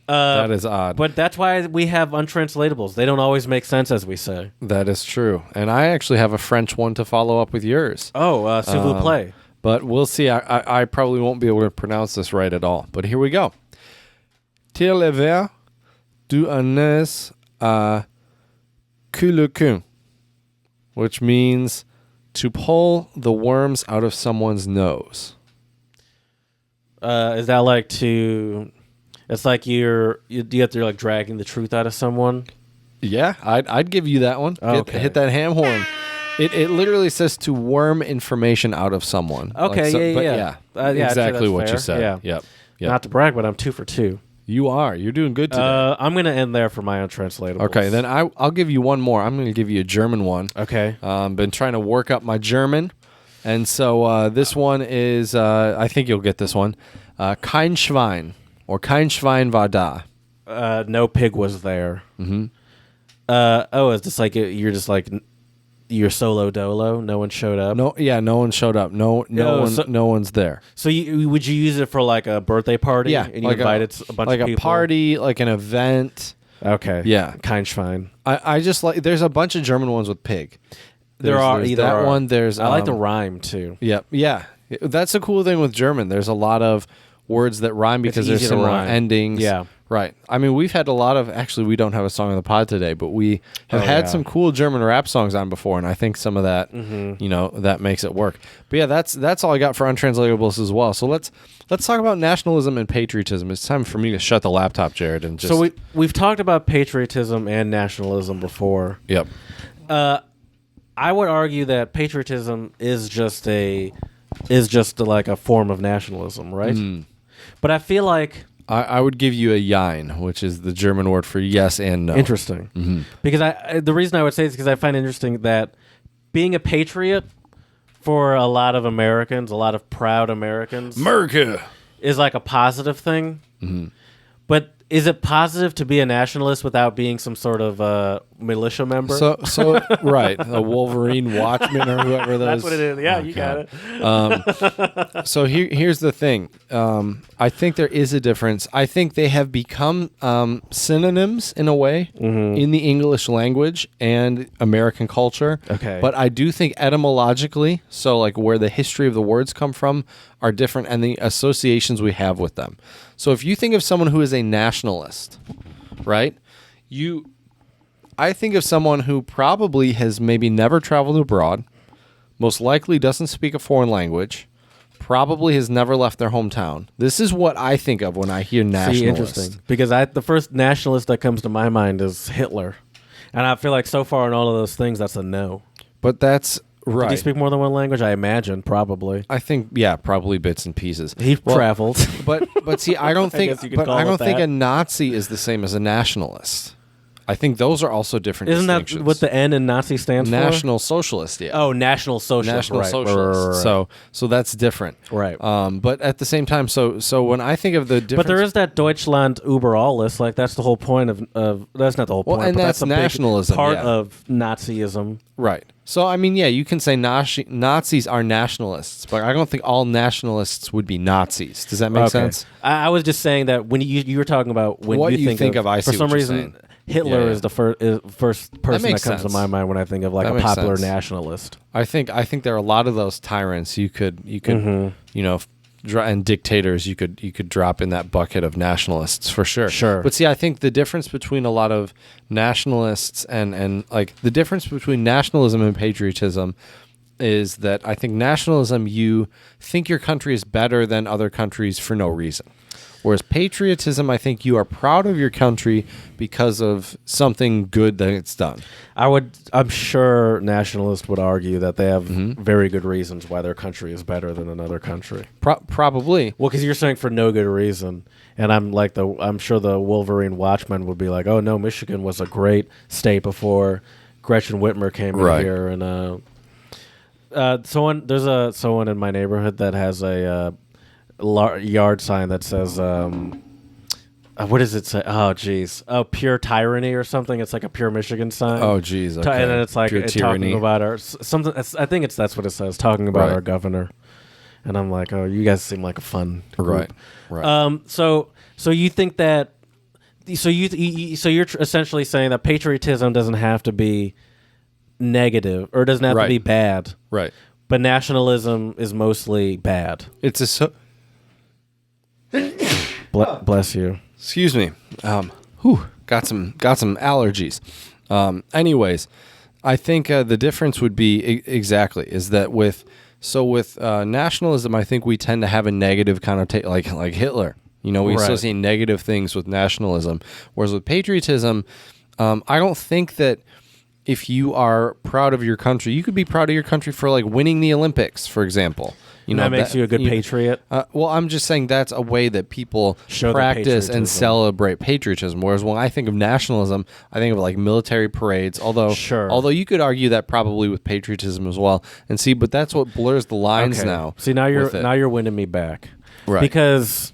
That is odd. But that's why we have untranslatables. They don't always make sense, as we say. That is true. And I actually have a French one to follow up with yours. Oh, s'il vous plaît. But we'll see. I probably won't be able to pronounce this right at all. But here we go. Tire le verre du nez à cul-le-cul, which means to pull the worms out of someone's nose. Is that like to? It's like you have to like dragging the truth out of someone. Yeah, I'd give you that one. Okay. Hit that ham horn. It literally says to worm information out of someone. Okay, but yeah. I'd say exactly that's what you fair. said. Yeah. Yep. Not to brag, but I'm 2 for 2. You are. You're doing good today. I'm gonna end there for my untranslatables. Okay, then I'll give you one more. I'm going to give you a German one. Okay. Been trying to work up my German, and so this one is. I think you'll get this one. Kein Schwein or kein Schwein war da. No pig was there. Mm-hmm. It's just like you're solo dolo. No one showed up. No one showed up. No one's there. So would you use it for like a birthday party? Yeah, and you like invited a bunch like of people. a party, like an event. Okay. Yeah. Kein Schwein. I just like. There's a bunch of German ones with pig. There's that one. There's I like the rhyme too. Yeah. That's the cool thing with German. There's a lot of words that rhyme because there's easy to similar rhyme. endings. Yeah. Right. I mean, we've had a lot of. Actually, we don't have a song on the pod today, but we have had some cool German rap songs on before, and I think some of that, that makes it work. But yeah, that's all I got for untranslatables as well. So let's talk about nationalism and patriotism. It's time for me to shut the laptop, Jared, and just. So we've talked about patriotism and nationalism before. Yep. I would argue that patriotism is just like a form of nationalism, right? But I feel like I would give you a Jein, which is the German word for yes and no. interesting. Because the reason I would say is because I find interesting that being a patriot for a lot of Americans, a lot of proud Americans, America is like a positive thing. But is it positive to be a nationalist without being some sort of militia member? So right, a Wolverine watchman or whoever those. That's what it is. Yeah, you got it. So here's the thing. I think there is a difference. I think they have become synonyms in a way in the English language and American culture. Okay. But I do think etymologically, so like where the history of the words come from, are different and the associations we have with them. So if you think of someone who is a nationalist, right? I think of someone who probably has maybe never traveled abroad, most likely doesn't speak a foreign language, probably has never left their hometown. This is what I think of when I hear nationalist. See, interesting. Because the first nationalist that comes to my mind is Hitler. And I feel like so far in all of those things, that's a no. But that's right. Did he speak more than one language? I imagine, probably. I think, yeah, probably bits and pieces. He traveled. But see, I don't think. guess you could But call I it don't think that. a Nazi is the same as a nationalist. I think those are also different. Isn't that distinctions. what the N in Nazi stands National Socialist? Yeah. for? Oh, National Socialist. National right, Socialist. right. So that's different. Right. But at the same time, so when I think of the difference, But there is that Deutschland über alles. Like that's the whole point of that's not the whole Well, point. and but that's a big nationalism, part yeah. of Nazism. right. So I mean, yeah, you can say Nazis are nationalists, but I don't think all nationalists would be Nazis. Does that make sense? I was just saying that when you were talking about when What you you think of, I for see some what you're reason saying. Hitler Yeah. is the first person that makes comes to sense. my mind when I think of like That a makes popular sense. nationalist. I think there are a lot of those tyrants you could and dictators you could drop in that bucket of nationalists for sure. Sure. But see, I think the difference between a lot of nationalists and like the difference between nationalism and patriotism is that I think nationalism, you think your country is better than other countries for no reason. Whereas patriotism, I think you are proud of your country because of something good that it's done. I'm sure nationalists would argue that they have very good reasons why their country is better than another country. Probably. Well, because you're saying for no good reason, and I'm sure the Wolverine Watchman would be like, oh no, Michigan was a great state before Gretchen Whitmer came in here, and there's someone in my neighborhood that has a yard sign that says what does it say? Oh geez, pure tyranny or something. It's like a pure Michigan sign. Oh geez, okay. And then it's like Pure tyranny. talking about something. I think that's what it says, talking about Right. our governor. And I'm like, oh, you guys seem like a fun group. Right. So you think that? So you're essentially saying that patriotism doesn't have to be negative or doesn't have to Right. be bad, Right. but nationalism is mostly bad. It's Bless you. Excuse me. Got some allergies. Anyways, I think the difference would be exactly is that with nationalism, I think we tend to have a negative connotation, like Hitler. We Right. associate negative things with nationalism, whereas with patriotism, I don't think that if you are proud of your country, you could be proud of your country for like winning the Olympics, for example. That makes you a good patriot. Well, I'm just saying that's a way that people Show their practice patriotism. and celebrate patriotism. Whereas when I think of nationalism, I think of like military parades. Although you could argue that probably with patriotism as well. And see, but that's what blurs the lines now. See, now with it. you're winning me back, Right. Because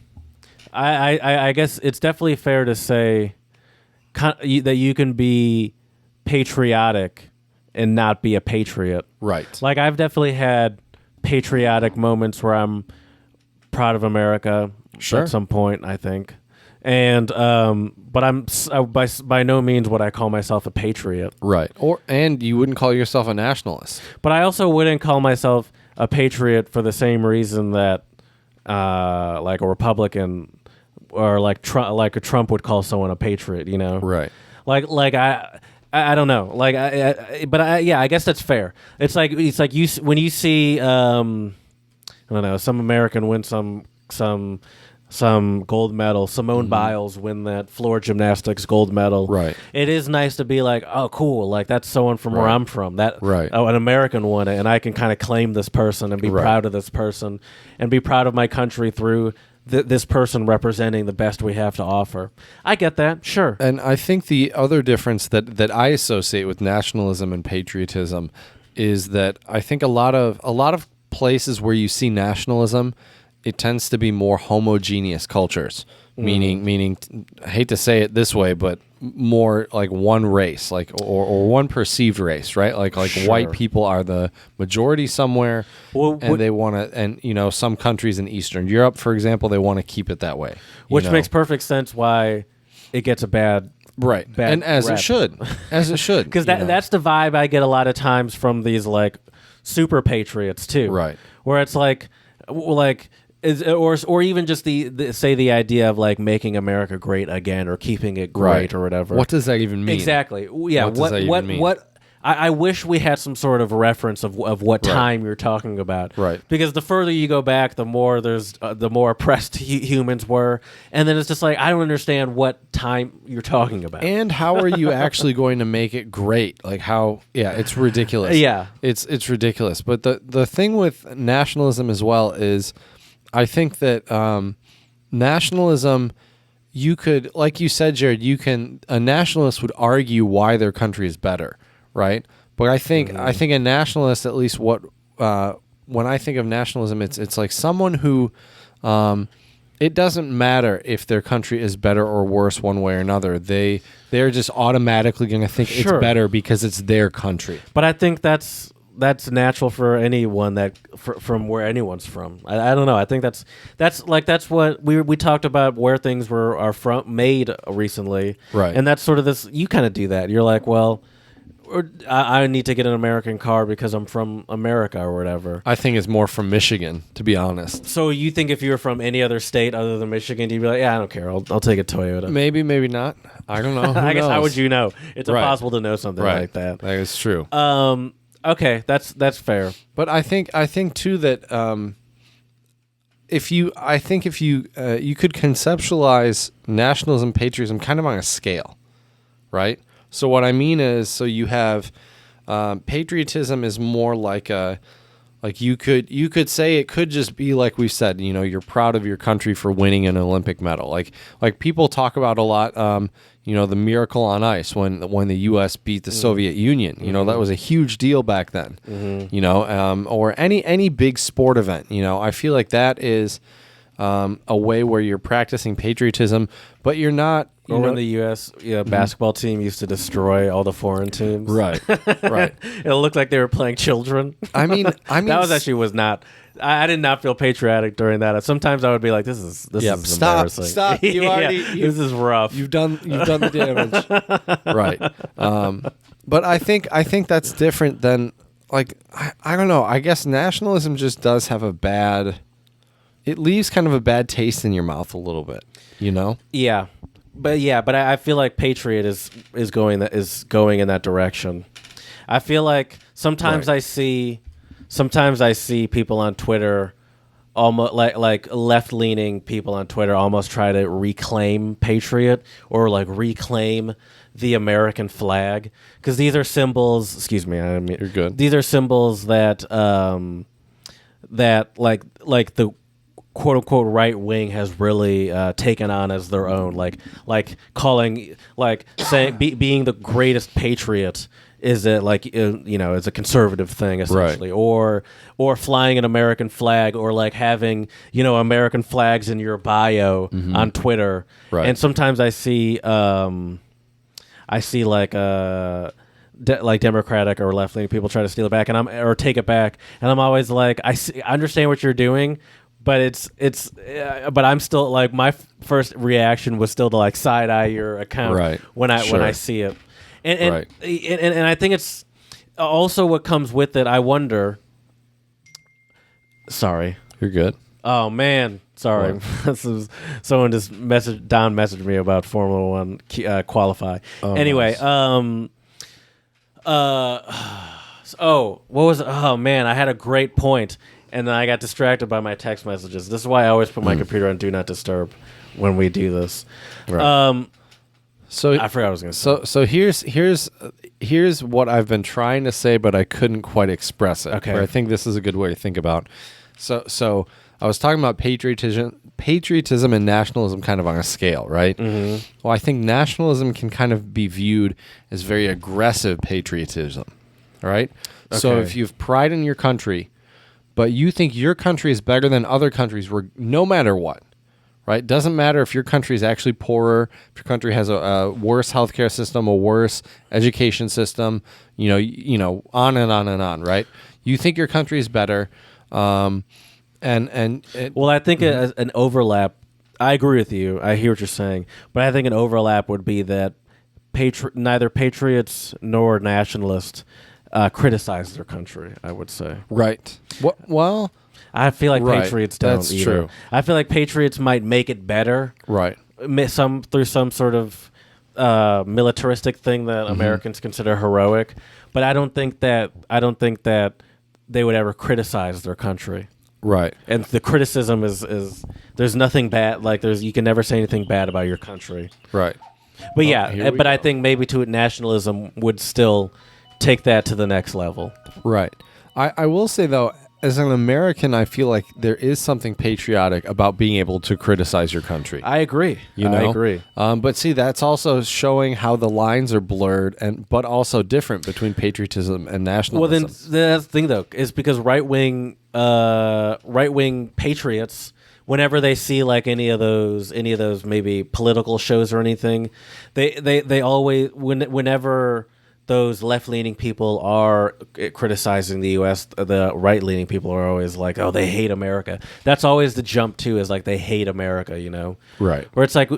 I guess it's definitely fair to say that you can be patriotic and not be a patriot. Right. Like I've definitely had patriotic moments where I'm proud of America Sure. at some point, I think. And but I'm by no means would I call myself a patriot. Right. And you wouldn't call yourself a nationalist. But I also wouldn't call myself a patriot for the same reason that like a Republican or like Trump would call someone a patriot, Right. Like I don't know. Like I guess that's fair. It's like you when you see I don't know, some American win some gold medal. Simone Biles win that floor gymnastics gold medal. Right. It is nice to be like, oh, cool. Like that's someone from where Right. I'm from. That Right. an American won it, and I can kind of claim this person and be Right. proud of this person and be proud of my country through this person representing the best we have to offer. I get that, sure. And I think the other difference that I associate with nationalism and patriotism is that I think a lot of places where you see nationalism, it tends to be more homogeneous cultures. Meaning, I hate to say it this way, but more like one race, like or one perceived race, right? Like Sure. white people are the majority somewhere, Well, and they want to, and some countries in Eastern Europe, for example, they want to keep it that way, Which makes perfect sense why it gets a bad right, bad and as rep. it should, because that's the vibe I get a lot of times from these like super patriots too, Right. Where it's like or even just the idea of like making America great again or keeping it great Right. or whatever. What does that even mean? Exactly. Yeah. What does that even mean? I wish we had some sort of reference of what time you're talking about. Right. Because the further you go back, the more the more oppressed humans were, and then it's just like I don't understand what time you're talking about. And how are you actually going to make it great? Like how? Yeah, it's ridiculous. Yeah. it's ridiculous. But the thing with nationalism as well is, I think that nationalism, you could, like you said, Jared, a nationalist would argue why their country is better, right? But I think a nationalist, at least when I think of nationalism, it's like someone who it doesn't matter if their country is better or worse one way or another. They're just automatically going to think Sure. it's better because it's their country. But I think that's that's natural for anyone from where anyone's from. I don't know. I think that's what we talked about, where things are from made recently, Right. And that's sort of this. You kind of do that. You're like, well, I need to get an American car because I'm from America or whatever. I think it's more from Michigan, to be honest. So you think if you were from any other state other than Michigan, you'd be like, yeah, I don't care. I'll take a Toyota. Maybe not. I don't know. I guess how knows? would you know? It's Right. impossible to know something like that. That is true. Okay, that's fair. But I think too that if you you could conceptualize nationalism, patriotism kind of on a scale, right? So what I mean is, so you have patriotism is more like you could say it could just be like we said, you're proud of your country for winning an Olympic medal. Like people talk about a lot, the miracle on ice when the U.S. beat the Soviet Union. That was a huge deal back then. Or any big sport event. I feel like that is a way where you're practicing patriotism, but you're not. Or when the U.S. Basketball team used to destroy all the foreign teams. Right. It looked like they were playing children. I mean, that was not. I did not feel patriotic during that. Sometimes I would be like, "This is embarrassing." Stop! This is rough. You've done the damage. Right. But I think that's different than I don't know. I guess nationalism just does have it leaves kind of a bad taste in your mouth a little bit. Yeah. But I feel like patriot is going in that direction. I feel like sometimes I see people on Twitter, almost like left-leaning people on Twitter, almost try to reclaim patriot or reclaim the American flag, because these are symbols. Excuse me, You're good. These are symbols that like the quote unquote right wing has really taken on as their own, like calling, saying being the greatest patriot is is a conservative thing essentially, right. or flying an American flag, or having American flags in your bio on Twitter, right. And sometimes I see Democratic or left leaning people try to steal it back, or take it back, and I'm always like, I understand what you're doing. But but I'm still my first reaction was still to side eye your account, right. when I see it, and right. and I think it's also what comes with it. I wonder. Sorry, you're good. Oh man, sorry. This is someone just messaged me about Formula One qualify. Anyway, nice. what was? Oh man, I had a great point. And then I got distracted by my text messages. This is why I always put my computer on Do Not Disturb when we do this. Right. So I forgot what I was going to So say. here's what I've been trying to say, but I couldn't quite express it. Okay. Where I think this is a good way to think about. So I was talking about patriotism and nationalism kind of on a scale, right? Mm-hmm. Well, I think nationalism can kind of be viewed as very aggressive patriotism, all right? Okay. So if you have pride in your country, but you think your country is better than other countries, no matter what, right? Doesn't matter if your country is actually poorer, if your country has a worse healthcare system, a worse education system, on and on and on, right? You think your country is better, I think an overlap. I agree with you. I hear what you're saying, but I think an overlap would be that neither patriots nor nationalists criticize their country, I would say. Right. Well, I feel like patriots don't That's either. true. I feel like patriots might make it better. Right. Through some sort of militaristic thing that Americans consider heroic, but I don't think that they would ever criticize their country. Right. And the criticism is there's nothing bad, you can never say anything bad about your country. Right. But I think maybe nationalism would still take that to the next level. Right. I will say, though, as an American, I feel like there is something patriotic about being able to criticize your country. I agree. I agree. But see, that's also showing how the lines are blurred, but also different between patriotism and nationalism. Well, then that's the thing, though, is because right-wing patriots, whenever they see any of those maybe political shows or anything, they always whenever those left-leaning people are criticizing the U.S., the right-leaning people are always like, oh, they hate America. That's always the jump, too, is like they hate America, you know? Right. Where it's like,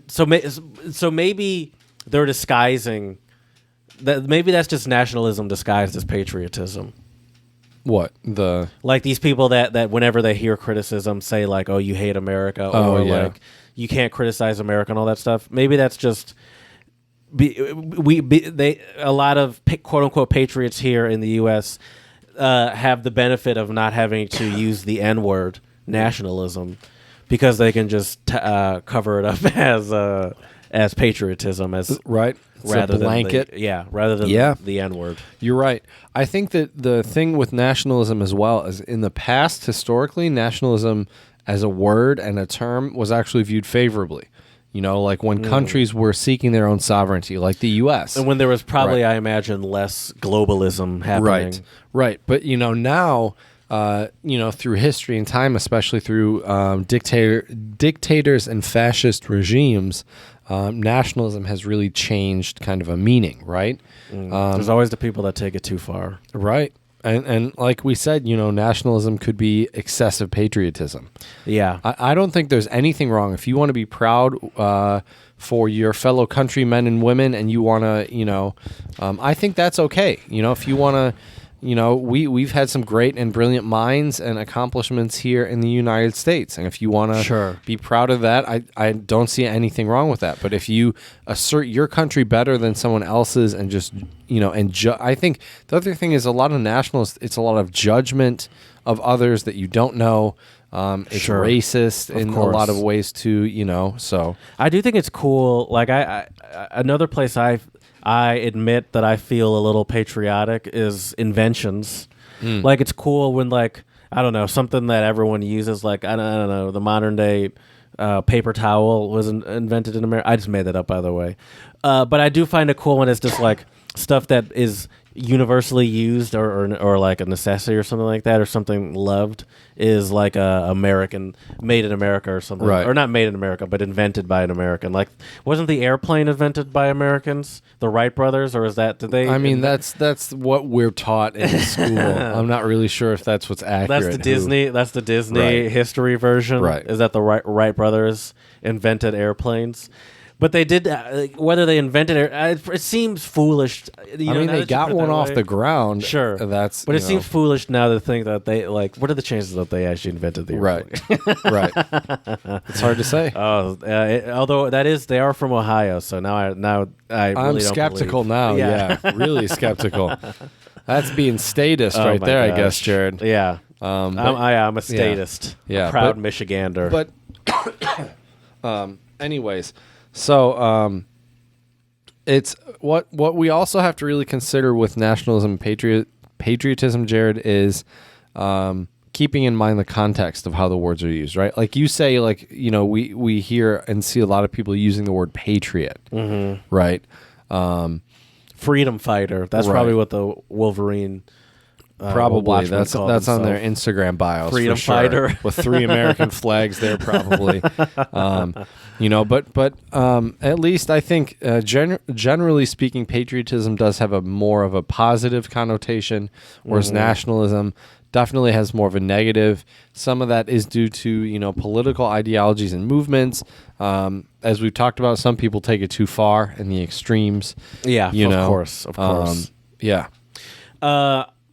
so maybe they're disguising, that maybe that's just nationalism disguised as patriotism. What? Like these people that whenever they hear criticism say like, oh, you hate America, or like, you can't criticize America and all that stuff. Maybe that's just... a lot of quote unquote patriots here in the U.S. Have the benefit of not having to use the N-word, nationalism, because they can just cover it up as patriotism, as right. rather than blanket. Rather than the N-word. You're right. I think that the thing with nationalism as well is in the past, historically, nationalism as a word and a term was actually viewed favorably. You know, like when countries were seeking their own sovereignty, like the U.S. And when there was probably, I imagine, less globalism happening. Right. But, you know, now, through history and time, especially through dictators and fascist regimes, nationalism has really changed kind of a meaning, right? There's always the people that take it too far. Right. And like we said, you know, nationalism could be excessive patriotism. Yeah. I don't think there's anything wrong. If you want to be proud for your fellow countrymen and women and you want to, I think that's okay. You know, if you want to, we've had some great and brilliant minds and accomplishments here in the United States. And if you want to be proud of that, I don't see anything wrong with that. But if you assert your country better than someone else's and just, I think the other thing is a lot of nationalists, it's a lot of judgment of others that you don't know. It's racist in a lot of ways too, so. I do think it's cool. Like I another place I admit that I feel a little patriotic is inventions. Like it's cool when like, I don't know, something that everyone uses, like, I don't know, the modern day paper towel was invented in America. I just made that up, by the way. But I do find it cool when it's just like stuff that is universally used or like a necessity or something like that, or something loved is like American, made in America or something, or not made in America, but invented by an American. Like, wasn't the airplane invented by Americans, the Wright brothers, or is that, did they? I mean, that's what we're taught in school. I'm not really sure if that's what's accurate. That's the Disney history version. Right. Is that the Wright brothers invented airplanes? But they did, whether they invented it, it seems foolish. They got one off the ground. Sure. But it seems foolish now to think that they, like, what are the chances that they actually invented the airplane? Right. It's hard to say. Although they are from Ohio, so now I really I'm skeptical now. Yeah, really skeptical. That's being statist there, I guess, Jared. Yeah. I'm a statist. Yeah. A proud Michigander. But, anyways. So, it's what we also have to really consider with nationalism, patriotism, Jared, is keeping in mind the context of how the words are used, right? Like you say, like, we hear and see a lot of people using the word patriot, right? Freedom fighter. That's probably what the Wolverine. Probably that's on their Instagram bios. Freedom fighter with 3 American flags there, probably. But at least I think generally speaking, patriotism does have a more of a positive connotation, whereas nationalism definitely has more of a negative. Some of that is due to political ideologies and movements. As we've talked about, some people take it too far in the extremes. Yeah, of course. Yeah.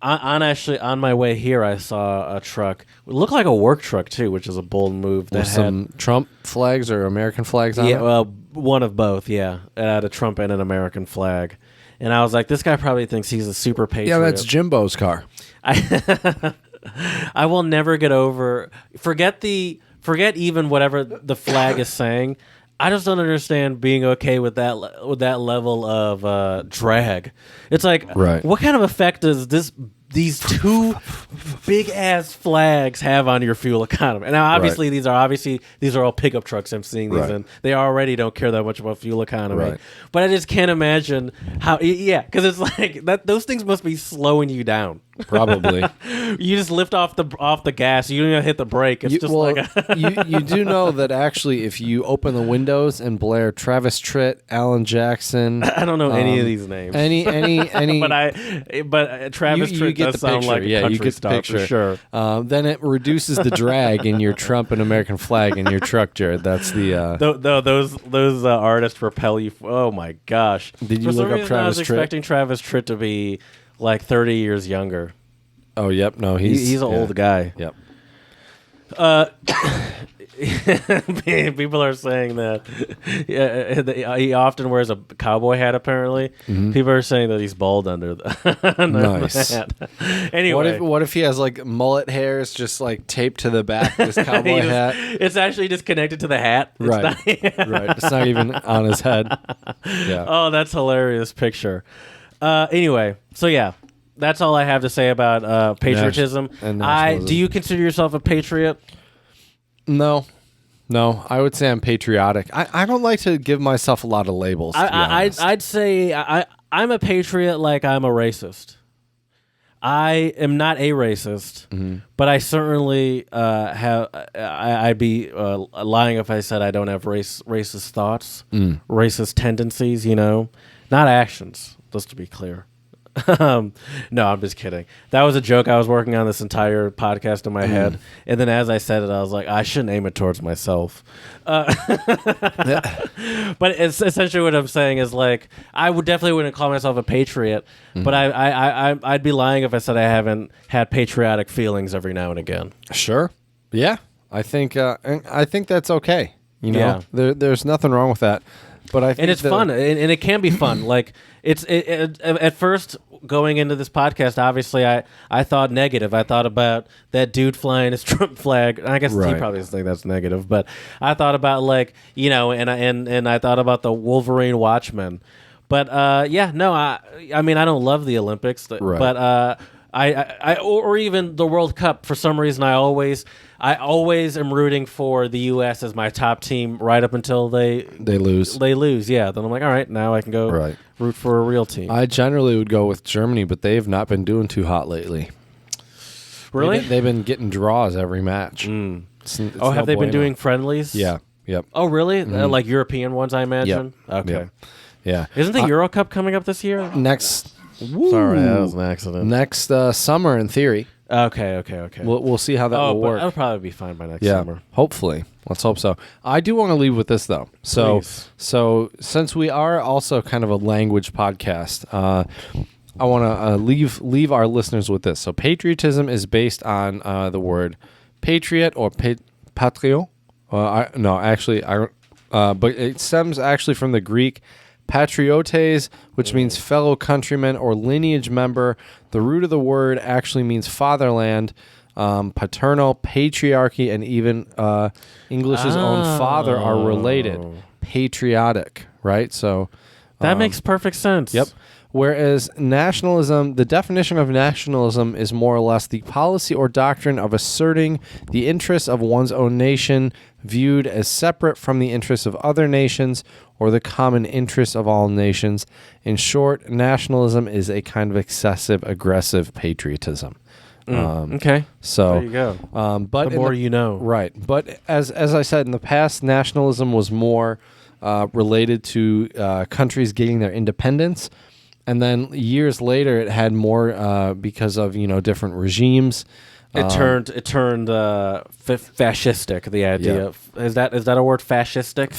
On my way here, I saw a truck. It looked like a work truck too, which is a bold move. That had some Trump flags or American flags on it. Yeah, well, one of both. Yeah, it had a Trump and an American flag, and I was like, this guy probably thinks he's a super patriot. Yeah, that's Jimbo's car. I will never get over. Forget even whatever the flag is saying. I just don't understand being okay with that level of drag. It's like, what kind of effect does this these two big ass flags have on your fuel economy. And now obviously these are all pickup trucks I'm seeing these in. They already don't care that much about fuel economy. Right. But I just can't imagine how because it's like that those things must be slowing you down. Probably. You just lift off the gas. You don't even hit the brake. It's you do know that actually if you open the windows and blare Travis Tritt, Alan Jackson, I don't know any of these names. Any but Travis Tritt get does the sound picture. like a country star for sure. Then it reduces the drag in your Trump and American flag in your truck, Jared. That's the those artists propel you. Oh my gosh! Did you look up Travis Tritt? I was expecting Travis Tritt to be like 30 years younger. Oh, yep. No, he's an old guy. Yep. People are saying that he often wears a cowboy hat. Apparently, people are saying that he's bald under the hat. Anyway, what if he has like mullet hairs just like taped to the back of his cowboy hat? It's actually just connected to the hat. Right. It's not even on his head. Yeah. Oh, that's hilarious picture. Anyway, so yeah. That's all I have to say about patriotism. Do you consider yourself a patriot? No, I would say I'm patriotic. I don't like to give myself a lot of labels. I'd say I'm a patriot like I'm a racist. I am not a racist, but I certainly have. I'd be lying if I said I don't have racist thoughts, racist tendencies. Not actions. Just to be clear. No, I'm just kidding. That was a joke I was working on this entire podcast in my head, and then as I said it, I was like, I shouldn't aim it towards myself. But it's essentially what I'm saying is like I definitely wouldn't call myself a patriot, but I'd be lying if I said I haven't had patriotic feelings every now and again. Sure, yeah, I think that's okay. There's nothing wrong with that. But I think and it's fun, and it can be fun. Like it at first going into this podcast, obviously I thought negative. I thought about that dude flying his Trump flag. I guess he probably doesn't think that's negative, but I thought about and I thought about the Wolverine Watchmen. But I mean I don't love the Olympics, but I or even the World Cup. For some reason, I always am rooting for the U.S. as my top team right up until they lose. They lose, yeah. Then I'm like, all right, now I can go root for a real team. I generally would go with Germany, but they have not been doing too hot lately. Really? They've been getting draws every match. Have they been doing friendlies? Yeah. Yep. Oh, really? Like European ones, I imagine? Yep. Okay. Yep. Yeah. Isn't the Euro Cup coming up this year? Next... Sorry, that was an accident. Next summer, in theory. Okay. We'll see how that will work. That'll probably be fine by next summer. Hopefully. Let's hope so. I do want to leave with this, though. So since we are also kind of a language podcast, I want to leave our listeners with this. So patriotism is based on the word patriot or patrio. But it stems actually from the Greek patriotes, which means fellow countryman or lineage member. The root of the word actually means fatherland, paternal, patriarchy, and even English's own father are related. Patriotic, right? So that makes perfect sense. Yep. Whereas nationalism, the definition of nationalism is more or less the policy or doctrine of asserting the interests of one's own nation viewed as separate from the interests of other nations or the common interests of all nations. In short, nationalism is a kind of excessive, aggressive patriotism. Okay. So there you go. But the more you know. Right. But as I said, in the past, nationalism was more related to countries getting their independence. And then years later, it had more because of different regimes. It turned fascistic. The idea of, is that a word? Fascistic.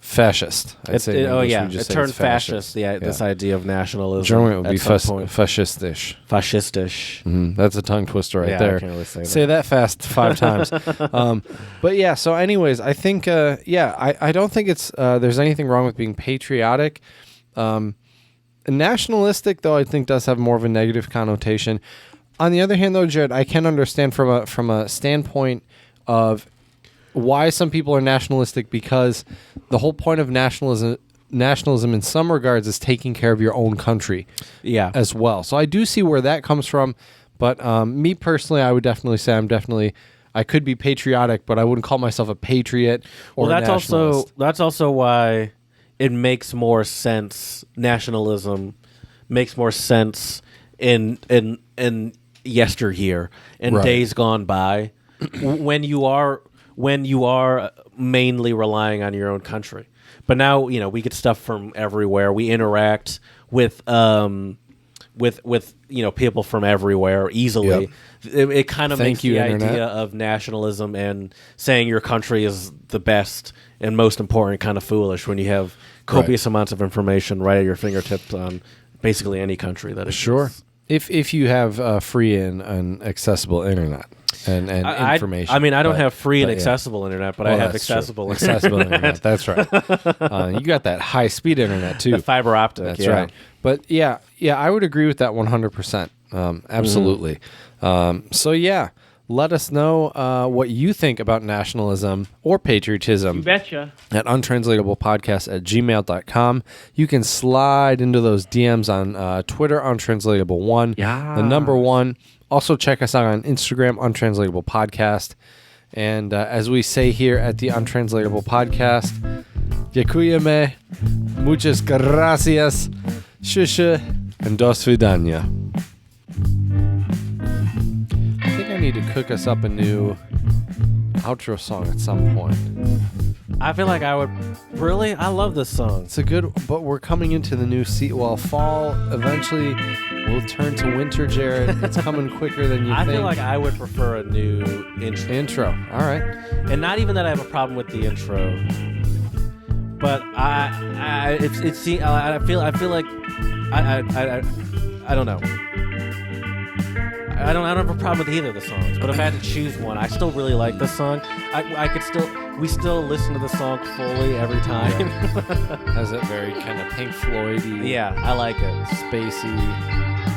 Fascist. I'd say it turned fascist. This idea of nationalism. German would be fascistisch. Fascistisch. That's a tongue twister right there. I can't really say that fast 5 times. But yeah. So, anyways, I think I don't think it's there's anything wrong with being patriotic. Nationalistic, though, I think does have more of a negative connotation. On the other hand, though, Jared, I can understand from a standpoint of why some people are nationalistic, because the whole point of nationalism nationalism in some regards is taking care of your own country Yeah. as well. So I do see where that comes from. But me personally, I would definitely say I could be patriotic, but I wouldn't call myself a patriot or Well, a nationalist. that's also why it makes more sense. Nationalism makes more sense in yesteryear and Right. days gone by, when you are mainly relying on your own country. But now we get stuff from everywhere. We interact with people from everywhere easily. Yep. It kind of Thank makes you, the Internet. idea of nationalism and saying your country is the best and most important kind of foolish when you have copious amounts of information right at your fingertips on basically any country that exists. Sure. If you have free and accessible internet and information. I mean, I don't have free and But, yeah. accessible internet, but Well, I have that's true. accessible internet. Accessible internet. That's right. You got that high speed internet too. The fiber optic. That's yeah. right. But yeah, I would agree with that 100%. Absolutely. So yeah, let us know what you think about nationalism or patriotism. You betcha. At untranslatablepodcast@gmail.com. You can slide into those DMs on Twitter, untranslatable1. Yeah. The number 1. Also check us out on Instagram, Untranslatable Podcast. And as we say here at the Untranslatable Podcast, dziękujemy, muchas gracias, shusha, and do svidania. I think I need to cook us up a new outro song at some point. I feel like I would really. I love this song. It's a good, but we're coming into the new season. Well, fall eventually will turn to winter, Jared. It's coming quicker than you I think. feel like I would prefer a new intro. All right. And not even that I have a problem with the intro, but I feel like I don't know. I don't have a problem with either of the songs, but if I had to choose one, I still really like this song. We still listen to the song fully every time. Has it very kind of Pink Floyd-y, Yeah, I like it. spacey.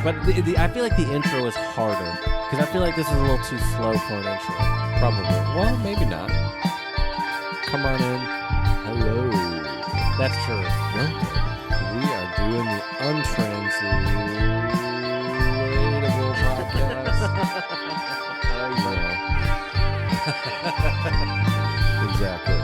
But I feel like the intro is harder because I feel like this is a little too slow for an intro. Probably. Well, maybe not. Come on in. Hello. That's true. We are doing the Untranslatable Podcast. Exactly.